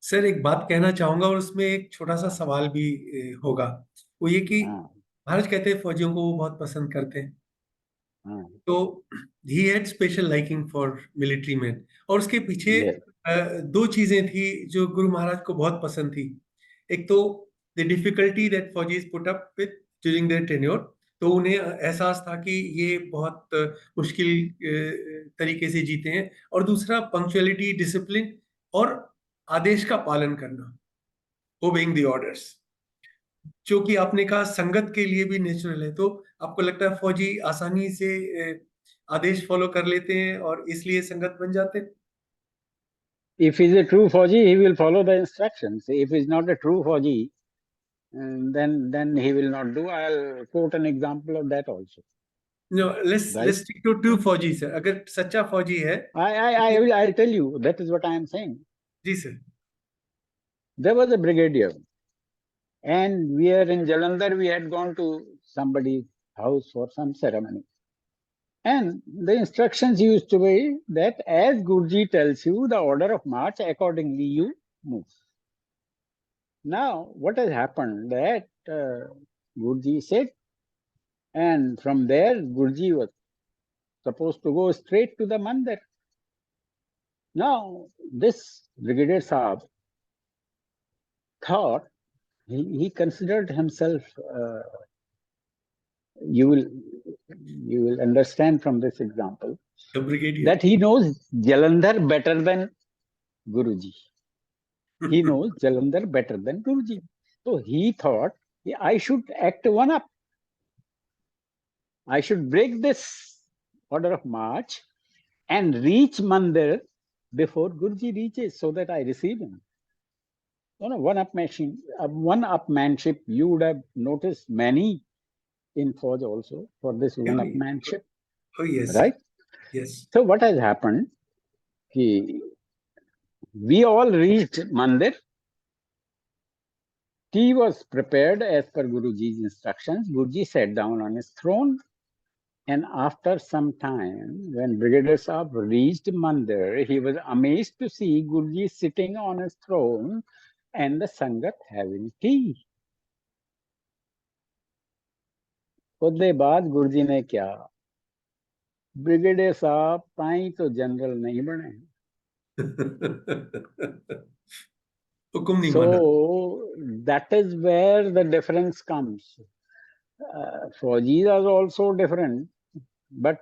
Sir एक बात कहना चाहूंगा और उसमें एक छोटा सा सवाल भी होगा, वो ये कि महाराज कहते हैं फौजियों को वो बहुत पसंद करते हैं, तो he had special liking for military man, और उसके पीछे दो चीजें थी जो गुरु महाराज को बहुत पसंद थी. एक तो the difficulty that faujis put up with during their tenure, तो उन्हें एहसास था कि ये बहुत मुश्किल तरीके से जीते हैं, और दूसरा पंक्चुअलिटी, डिसिप्लिन और आदेश का पालन करना, ओबेइंग द ऑर्डर्स, जो कि आपने कहा संगत के लिए भी नेचुरल है. तो आपको लगता है फौजी आसानी से आदेश फॉलो कर लेते हैं और इसलिए संगत बन जाते हैं? If he is a true Fauji, he will follow the instructions. If he is not a true Fauji, then he will not do. I'll quote an example of that also. No, let's stick to true Fauji, sir. अगर सच्चा फौजी है, I'll tell you. That is what I am saying. Ji sir. There was a brigadier, and we are in Jalandhar. We had gone to somebody's house for some ceremony. And the instructions used to be that as Guruji tells you the order of march, accordingly you move. Now, what has happened that Guruji said, and from there Guruji was supposed to go straight to the mandir. Now, this Brigadier Saab thought, he considered himself, you will understand from this example, that he knows Jalandhar better than Guruji. He knows Jalandhar better than Guruji. So he thought, I should act one up. I should break this order of march and reach Mandir before Guruji reaches, so that I receive him. One-upmanship, you would have noticed many in Fauj also for this one-upmanship. Oh yes. Right? Yes. So what has happened? We all reached Mandir. Tea was prepared as per Guruji's instructions. Guruji sat down on his throne. And after some time, when Brigadier Saab reached Mandir, he was amazed to see Guruji sitting on his throne and the Sangat having tea. उसके बाद गुरुजी ने क्या, brigadier साहब ताई तो general नहीं बने. So that is where the difference comes. Fauji are also different, but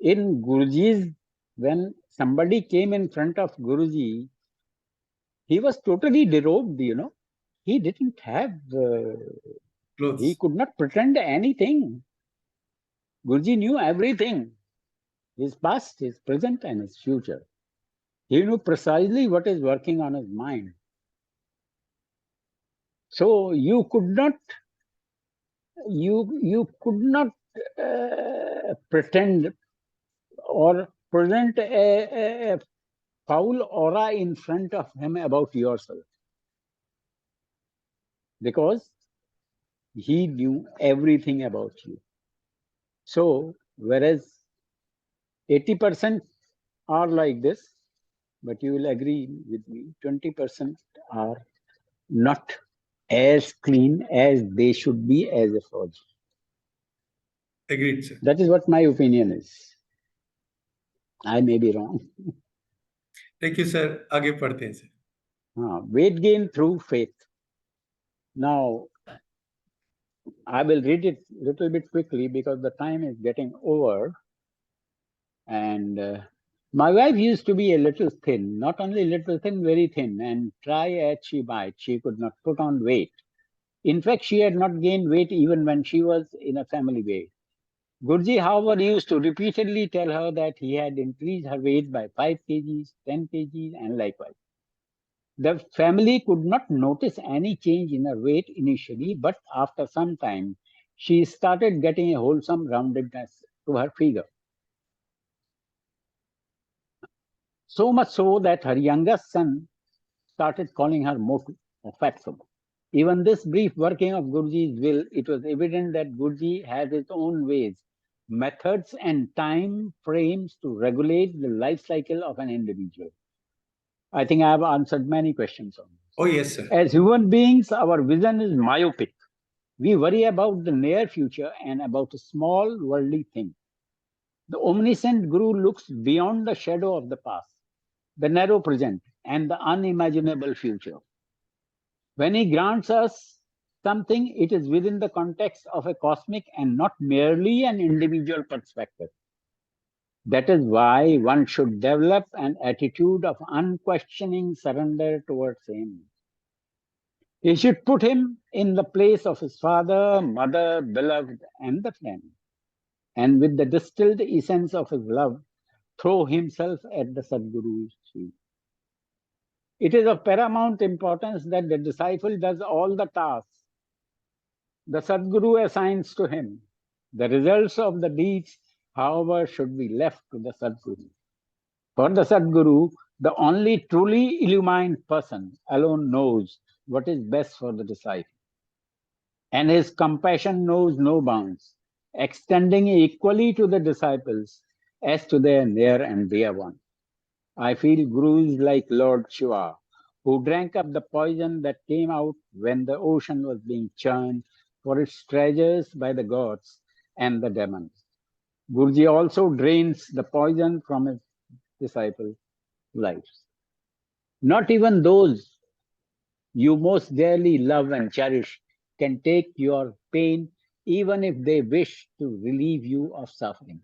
in Guruji's, when somebody came in front of Guruji, he was totally derobed, He didn't have, he could not pretend anything. Guruji knew everything, his past, his present, and his future. He knew precisely what is working on his mind. So you could not pretend or present a foul aura in front of him about yourself, because he knew everything about you. So whereas 80% are like this, but you will agree with me, 20% are not as clean as they should be as a Fauji. Agreed, sir. That is what my opinion is. I may be wrong. Thank you, sir. आगे पढ़ते हैं sir. Weight gain through faith. Now, I will read it a little bit quickly because the time is getting over. And my wife used to be a little thin, not only little thin, very thin, and try as she might, she could not put on weight. In fact, she had not gained weight even when she was in a family way. Gurji, however, used to repeatedly tell her that he had increased her weight by 5 kgs, 10 kgs, and likewise. The family could not notice any change in her weight initially, but after some time, she started getting a wholesome roundedness to her figure. So much so that her youngest son started calling her Motu or Fatso. Even this brief working of Guruji's will, it was evident that Guruji has his own ways, methods, and time frames to regulate the life cycle of an individual. I think I have answered many questions on this. Oh, yes, sir. As human beings, our vision is myopic. We worry about the near future and about a small worldly thing. The omniscient Guru looks beyond the shadow of the past, the narrow present, and the unimaginable future. When he grants us something, it is within the context of a cosmic and not merely an individual perspective. That is why one should develop an attitude of unquestioning surrender towards him. He should put him in the place of his father, mother, beloved, and the friend. And with the distilled essence of his love, throw himself at the Sadguru's feet. It is of paramount importance that the disciple does all the tasks the Sadguru assigns to him. The results of the deeds, however, should be left to the Sadguru. For the Sadguru, the only truly illumined person alone knows what is best for the disciple. And his compassion knows no bounds, extending equally to the disciples as to their near and dear one. I feel Guru is like Lord Shiva, who drank up the poison that came out when the ocean was being churned for its treasures by the gods and the demons. Guruji also drains the poison from his disciples' lives. Not even those you most dearly love and cherish can take your pain, even if they wish to relieve you of suffering.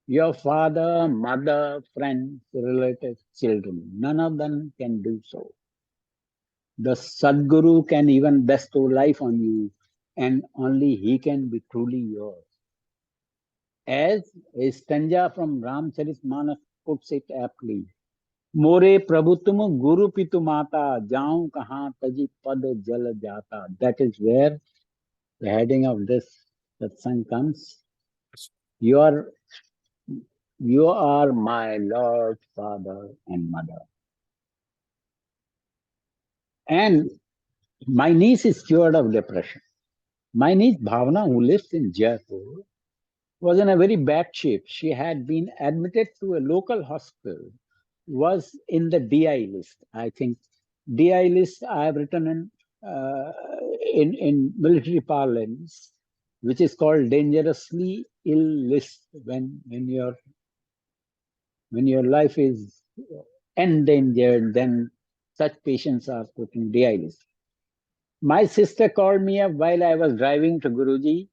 Your father, mother, friends, relatives, children, none of them can do so. The Sadguru can even bestow life on you, and only he can be truly yours. As a stanza from Ramcharitmanas puts it aptly, More Prabhu tum Guru Pitu Mata, Jaun kahan taji pad jal jata. That is where the heading of this satsang comes. You are my Lord, Father, and Mother. And my niece is cured of depression. My niece Bhavna, who lives in Jaipur, was in a very bad shape. She had been admitted to a local hospital, was in the DI list. I think DI list I have written in military parlance, which is called dangerously ill list when your life is endangered, then such patients are put in DI list. My sister called me up while I was driving to Guruji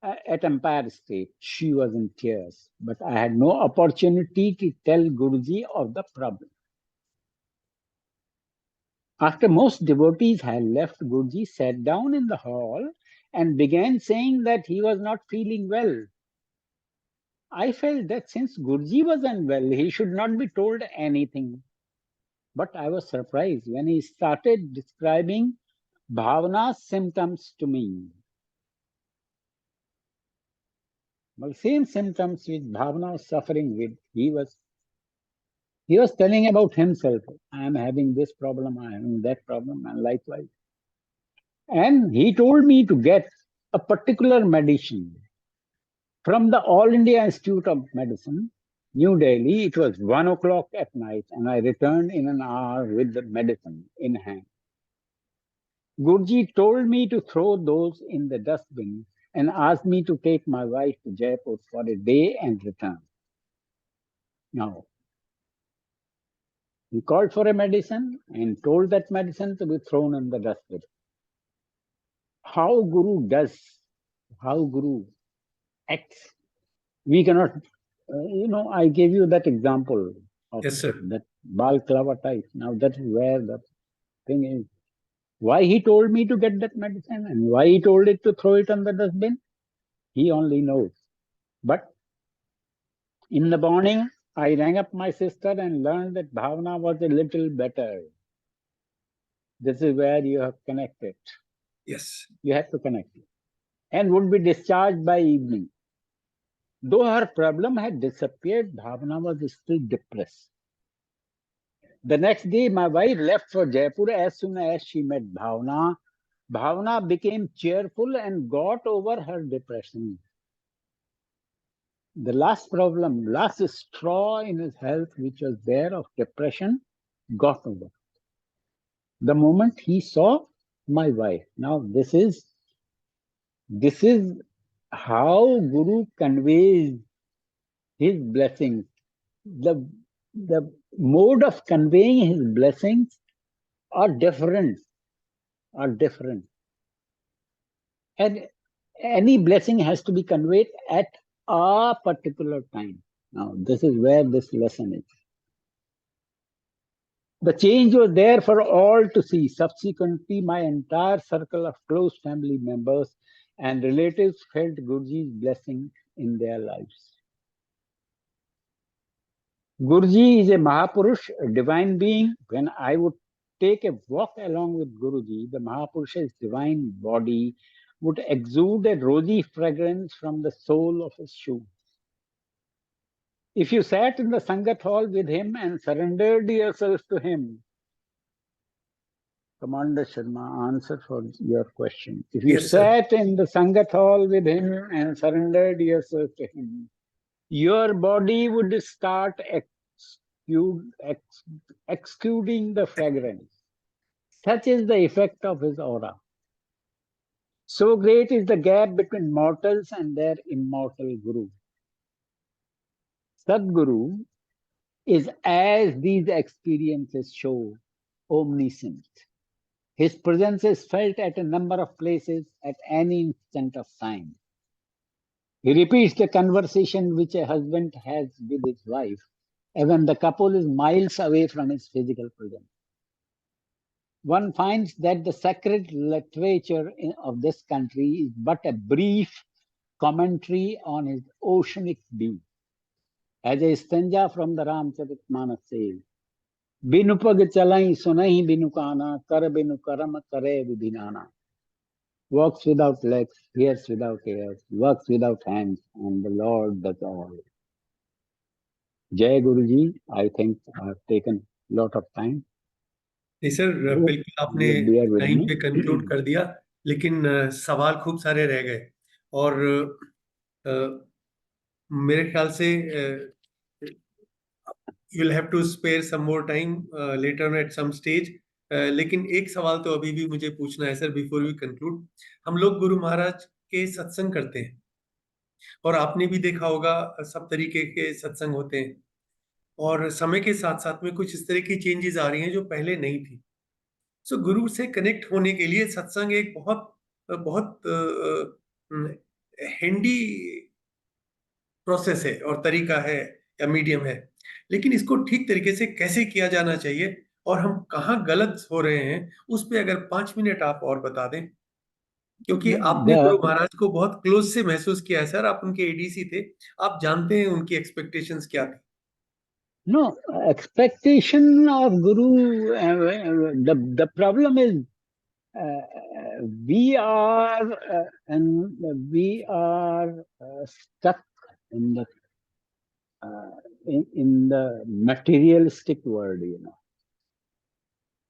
at Empire State. She was in tears, but I had no opportunity to tell Guruji of the problem. After most devotees had left, Guruji sat down in the hall and began saying that he was not feeling well. I felt that since Guruji was unwell, he should not be told anything. But I was surprised when he started describing Bhavana's symptoms to me. Well, same symptoms which Bhavana was suffering with. He was telling about himself. I am having this problem, I am having that problem, and likewise. And he told me to get a particular medicine from the All India Institute of Medicine, New Delhi. It was 1 o'clock at night, and I returned in an hour with the medicine in hand. Guruji told me to throw those in the dustbin and asked me to take my wife to Jaipur for a day and return. Now, he called for a medicine and told that medicine to be thrown in the dustbin. How Guru does, how Guru acts, we cannot, I gave you that example of Yes, sir. that balclava type. Now that is where the thing is. Why he told me to get that medicine and why he told it to throw it on the dustbin, he only knows. But in the morning, I rang up my sister and learned that Bhavana was a little better. This is where you have connected. Yes. You have to connect it. And would be discharged by evening. Though her problem had disappeared, Bhavana was still depressed. The next day, my wife left for Jaipur. As soon as she met Bhavana, Bhavana became cheerful and got over her depression. The last problem, last straw in his health, which was there of depression, got over. The moment he saw my wife. Now, this is how Guru conveys his blessings. The mode of conveying his blessings are different. And any blessing has to be conveyed at a particular time. Now, this is where this lesson is. The change was there for all to see. Subsequently, my entire circle of close family members and relatives felt Guruji's blessing in their lives. Guruji is a Mahapurush, a divine being. When I would take a walk along with Guruji, the Mahapurush's divine body would exude a rosy fragrance from the sole of his shoe. If you sat in the Sangat hall with him and surrendered yourself to him, Commander Sharma, answer for your question. If you Yes, sir. sat in the Sangat hall with him and surrendered yourself to him, your body would start exuding the fragrance. Such is the effect of his aura. So great is the gap between mortals and their immortal Guru. Sadguru is, as these experiences show, omniscient. His presence is felt at a number of places at any instant of time. He repeats the conversation which a husband has with his wife, and when the couple is miles away from his physical presence. One finds that the sacred literature of this country is but a brief commentary on his oceanic being. As a stanza from the Ramcharitmanas says, Binu pag chalai sunahi binu kana, kar binu karam kare vidhinana. Walks without legs, hears without ears, works without hands, and the Lord does all. Jai Guruji, I think I have taken a lot of time. नहीं sir, बिल्कुल आपने Bear with time me. पे conclude कर दिया, लेकिन सवाल खूब सारे रह गए और मेरे ख्याल से you'll have to spare some more time later on at some stage. लेकिन एक सवाल तो अभी भी मुझे पूछना है सर, बिफोर वी कंक्लूड. हम लोग गुरु महाराज के सत्संग करते हैं और आपने भी देखा होगा सब तरीके के सत्संग होते हैं और समय के साथ साथ में कुछ इस तरह की चेंजेस आ रही हैं जो पहले नहीं थी. सो गुरु से कनेक्ट होने के लिए सत्संग एक बहुत हैंडी प्रोसेस है और तरीका है या मीडियम है, लेकिन इसको ठीक तरीके से कैसे किया जाना चाहिए और हम कहाँ गलत हो रहे हैं उस पे अगर 5 मिनट आप और बता दें, क्योंकि आपने गुरु महाराज को बहुत क्लोज से महसूस किया है सर, आप उनके एडीसी थे, आप जानते हैं उनकी एक्सपेक्टेशंस क्या थी. No, expectation of Guru, the problem is we are stuck in the in the materialistic world, you know.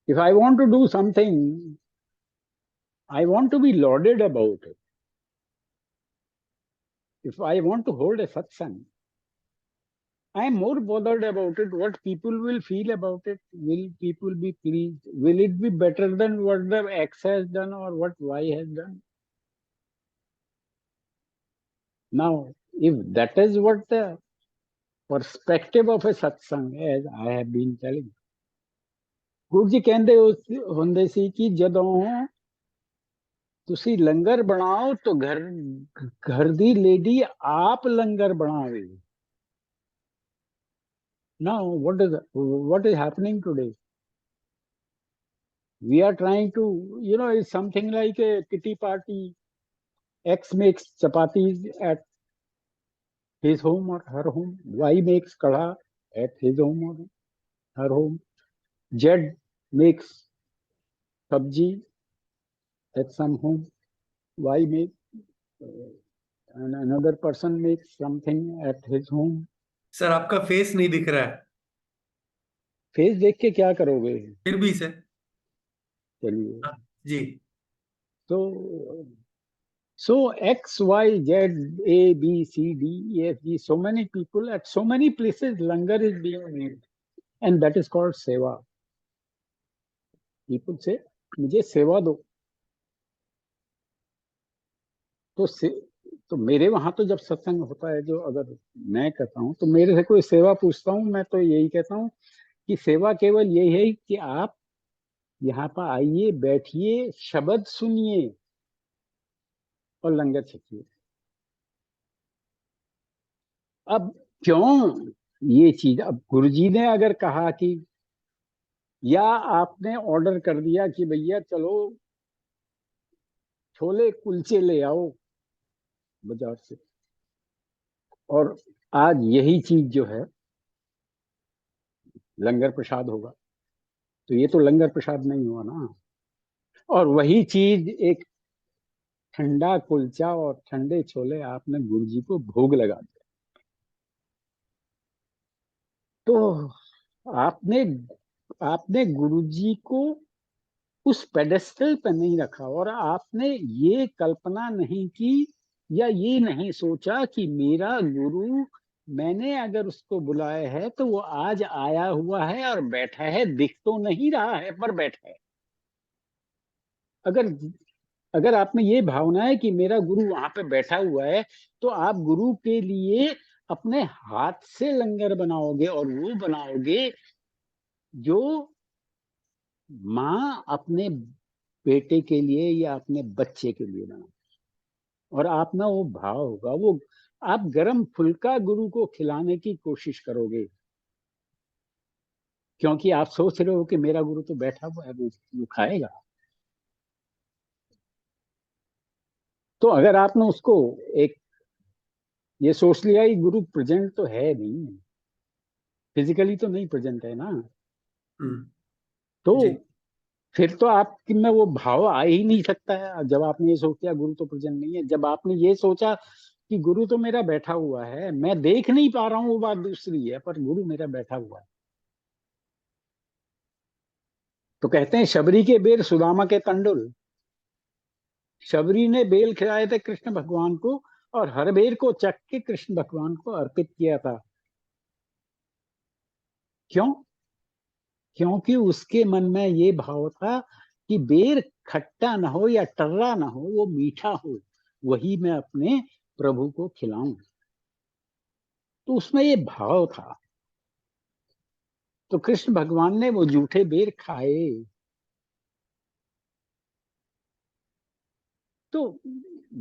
If I want to do something, I want to be lauded about it. If I want to hold a satsang, I am more bothered about it, what people will feel about it. Will people be pleased? Will it be better than what the X has done or what Y has done? Now, if that is what the perspective of a satsang, as I have been telling, Guru ji ਕਹਿੰਦੇ ਹੁੰਦੇ ਸੀ ਕਿ ਜਦੋਂ ਤੁਸੀਂ ਲੰਗਰ ਬਣਾਓ तो घर ਦੀ lady ਆਪ ਲੰਗਰ ਬਣਾਵੇ. Now, what is happening today? We are trying to, you know, it's something like a kitty party. X makes chapatis at his home or her home. Y makes kadha at his home or her home. Z makes sabji at some home. Y makes, and another person makes something at his home. Sir आपका face नहीं दिख रहा है. Face देख के क्या करोगे? फिर भी सर. चलिए. जी. So X, Y, Z, A, B, C, D, E, F, G, so many people at so many places langar is being made, and that is called seva. People say, मुझे सेवा दो. तो मेरे वहां तो जब सत्संग होता है, जो अगर मैं कहता हूं तो मेरे से कोई सेवा पूछता हूं, मैं तो यही कहता हूं कि सेवा केवल यही है कि आप यहाँ पर आइए, बैठिए, शब्द सुनिए और लंगर छकिए. अब क्यों ये चीज, अब गुरुजी ने अगर कहा कि, या आपने ऑर्डर कर दिया कि भैया चलो छोले कुलचे ले आओ बाजार से, और आज यही चीज जो है लंगर प्रसाद होगा, तो ये तो लंगर प्रसाद नहीं हुआ ना. और वही चीज एक ठंडा कुलचा और ठंडे छोले आपने गुरुजी को भोग लगा दिया, तो आपने गुरुजी को उस पेडेस्टल पे नहीं रखा, और आपने ये कल्पना नहीं की या ये नहीं सोचा कि मेरा गुरु, मैंने अगर उसको बुलाया है तो वो आज आया हुआ है और बैठा है, दिख तो नहीं रहा है पर बैठा है. अगर आप में ये भावना है कि मेरा गुरु वहां पे बैठा हुआ है, तो आप गुरु के लिए अपने हाथ से लंगर बनाओगे, और वो बनाओगे जो माँ अपने बेटे के लिए या अपने बच्चे के लिए बनाओ. और आप में वो भाव होगा, वो आप गरम फुल्का गुरु को खिलाने की कोशिश करोगे, क्योंकि आप सोच रहे हो कि मेरा गुरु तो बैठा हुआ है, वो खाएगा. तो अगर आपने उसको एक ये सोच लिया कि गुरु प्रेजेंट तो है नहीं, फिजिकली तो नहीं प्रेजेंट है ना, तो फिर तो आपकी में वो भाव आ ही नहीं सकता है. जब आपने ये सोच लिया गुरु तो प्रेजेंट नहीं है, जब आपने ये सोचा कि गुरु तो मेरा बैठा हुआ है, मैं देख नहीं पा रहा हूं, वो बात दूसरी है, पर गुरु मेरा बैठा हुआ है. तो कहते हैं शबरी के बेर सुदामा के तंडुल. शबरी ने बेल खिलाए थे कृष्ण भगवान को, और हर बेर को चख के कृष्ण भगवान को अर्पित किया था. क्यों? क्योंकि उसके मन में ये भाव था कि बेर खट्टा ना हो या टर्रा ना हो, वो मीठा हो, वही मैं अपने प्रभु को खिलाऊं. तो उसमें ये भाव था. तो कृष्ण भगवान ने वो जूठे बेर खाए. तो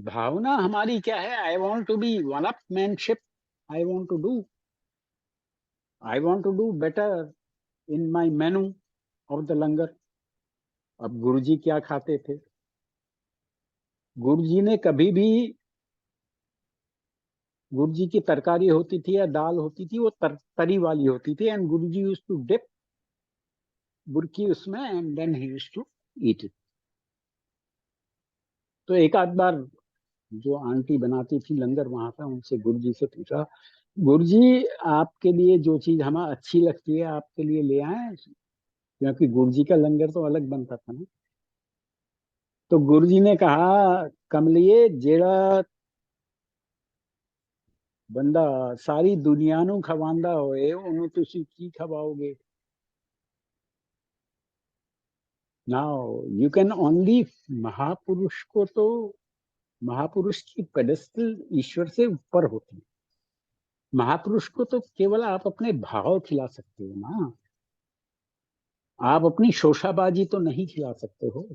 भावना हमारी क्या है? I want to be one upmanship. I want to do better in my menu of the langar. अब गुरुजी क्या खाते थे? गुरुजी ने कभी भी, गुरुजी की तरकारी होती थी या दाल होती थी, वो तरी वाली होती थी, and Guruji used to dip बुरकी उसमें, and then he used to eat it. तो एक आध बार जो आंटी बनाती थी लंगर वहां पर, उनसे गुरु जी से पूछा, गुरु जी आपके लिए जो चीज हमें अच्छी लगती है आपके लिए ले आए, क्योंकि गुरु जी का लंगर तो अलग बनता था ना। तो गुरु जी ने कहा, कमलिए जेड़ा बंदा सारी दुनिया ਨੂੰ ਖਵਾਉਂਦਾ ਹੋਏ ਉਹਨੂੰ ਤੁਸੀਂ ਕੀ ਖਵਾਓਗੇ? नाउ यू कैन ओनली, महापुरुष को तो, महापुरुष की पेडेस्टल ईश्वर से ऊपर होती है। महापुरुष को तो केवल आप अपने भाव खिला सकते हो ना, आप अपनी शोशाबाजी तो नहीं खिला सकते हो।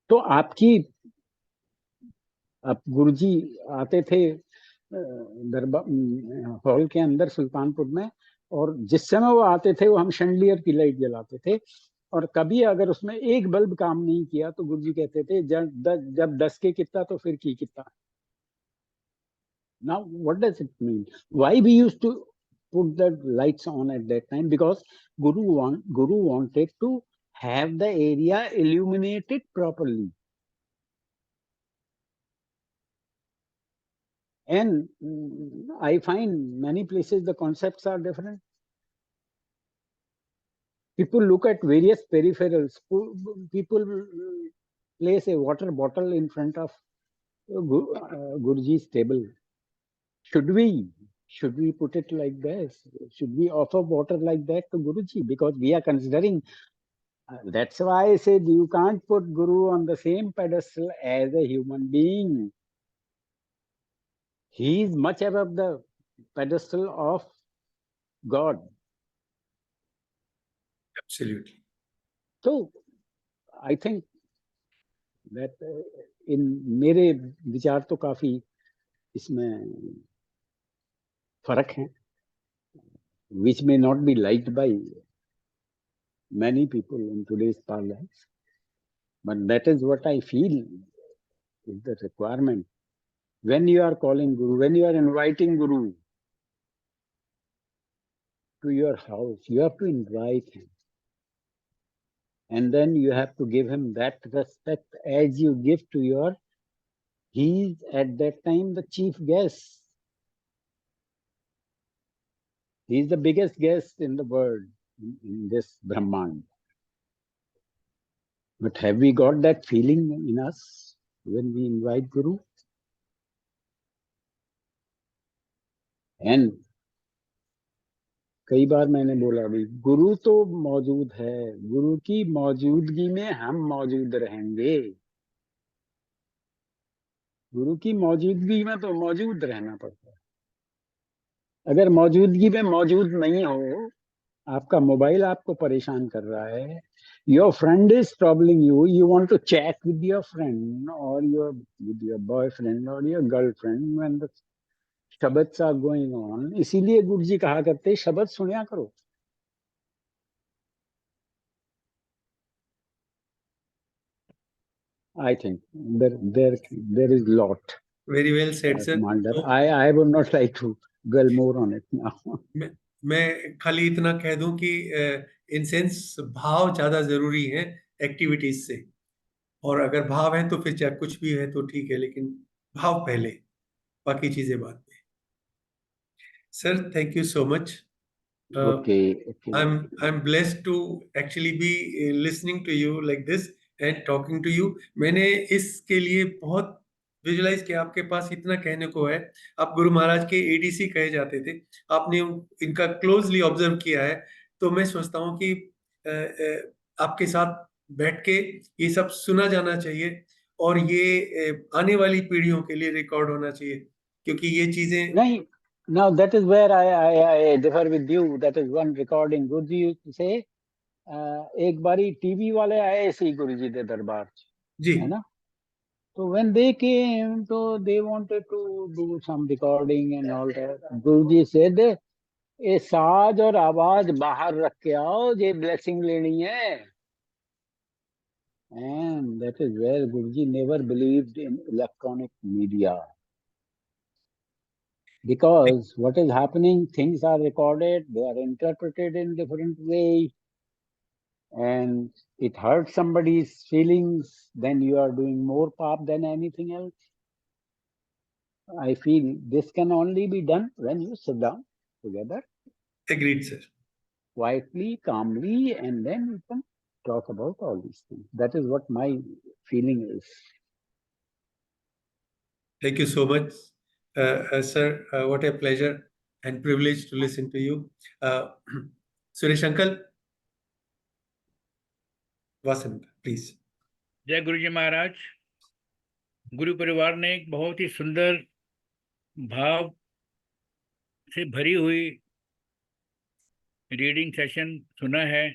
तो आपकी, अब गुरुजी आते थे दरबार हॉल के अंदर सुल्तानपुर में, और जिस समय वो आते थे वो हम शैंडलियर की लाइट जलाते थे, और कभी अगर उसमें एक बल्ब काम नहीं किया तो गुरुजी कहते थे जब 10 के कितना तो फिर की कितना। Now what does it mean? Why we used to put the lights on at that time? Because Guru wanted to have the area illuminated properly. And I find many places the concepts are different. People look at various peripherals. People place a water bottle in front of Guruji's table. Should we put it like this? Should we offer water like that to Guruji? Because we are considering, that's why I said you can't put Guru on the same pedestal as a human being. He is much above the pedestal of God. Absolutely. So I think that in मेरे विचार तो काफी इसमें फर्क है, which may not be liked by many people in today's parlance, but that is what I feel is the requirement. When you are calling Guru, when you are inviting Guru to your house, you have to invite him. And then you have to give him that respect as you give to your, he is at that time the chief guest. He is the biggest guest in the world, in this Brahman. But have we got that feeling in us when we invite Guru? And कई बार मैंने बोला भी, गुरु तो मौजूद है, गुरु की मौजूदगी में हम मौजूद रहेंगे। गुरु की मौजूदगी में तो मौजूद रहना पड़ता है। अगर मौजूदगी में मौजूद नहीं हो, आपका मोबाइल आपको परेशान कर रहा है, your friend is troubling you, you want to chat with your friend और योर बॉयफ्रेंड और योर गर्लफ्रेंड व्हेन द शब्द्स आर गोइंग ऑन। इसीलिए गुरु जी कहा करते शब्द सुनिया करो। I think there is lot. Very well said, sir. Commander, तो I would not like to dwell more on it now. मैं खाली इतना कह दूं कि इन सेंस भाव ज्यादा जरूरी है एक्टिविटीज से, और अगर भाव है तो फिर चाहे कुछ भी है तो ठीक है, लेकिन भाव पहले, बाकी चीजें बाद में। Sir, thank you so much. Okay. I'm blessed to actually be listening to you like this and talking to you. मैंने इसके लिए बहुत विजुलाइज किया, आपके पास इतना कहने को है, आप गुरु महाराज के एडीसी कहे जाते थे, आपने इनका क्लोजली ऑब्जर्व किया है, तो मैं सोचता हूँ कि आपके साथ बैठ के ये सब सुना जाना चाहिए और ये आने वाली पीढ़ियों के लिए रिकॉर्ड होना चाहिए, क्योंकि ये चीजें नहीं, now that is where I differ with you. That is one recording. Guruji used to say, एक बारी टीवी वाले आए ऐसे गुरुजी के दरबार, जी, है ना? So when they came, so they wanted to do some recording and all that. Guruji said, ये साज और आवाज बाहर रख के आओ, ये ब्लेसिंग लेनी है। And that is where Guruji never believed in electronic media. Because what is happening, things are recorded, they are interpreted in different ways. and it hurts somebody's feelings, then you are doing more pap than anything else. I feel this can only be done when you sit down together, Agreed, sir. quietly, calmly, and then you can talk about all these things. That is what my feeling is. Thank you so much, sir. What a pleasure and privilege to listen to you. Suresh Uncle, Vasant, please. जय गुरु जी महाराज। गुरु परिवार ने एक बहुत ही सुंदर भाव से भरी हुई रीडिंग सेशन सुना है।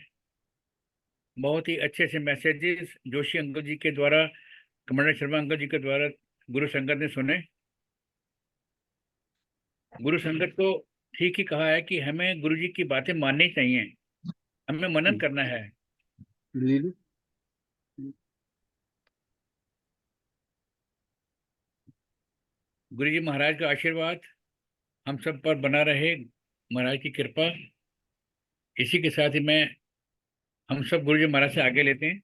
बहुत ही अच्छे से मैसेजेस जोशी अंकल जी के द्वारा, कमांडर शर्मा अंकल जी के द्वारा गुरु संगत ने सुने। गुरु संगत को ठीक ही कहा है कि हमें गुरु जी की बातें माननी चाहिए, हमें मनन करना है। Really? गुरु जी महाराज का आशीर्वाद हम सब पर बना रहे, महाराज की कृपा। इसी के साथ ही मैं हम सब गुरु जी महाराज से आगे लेते हैं।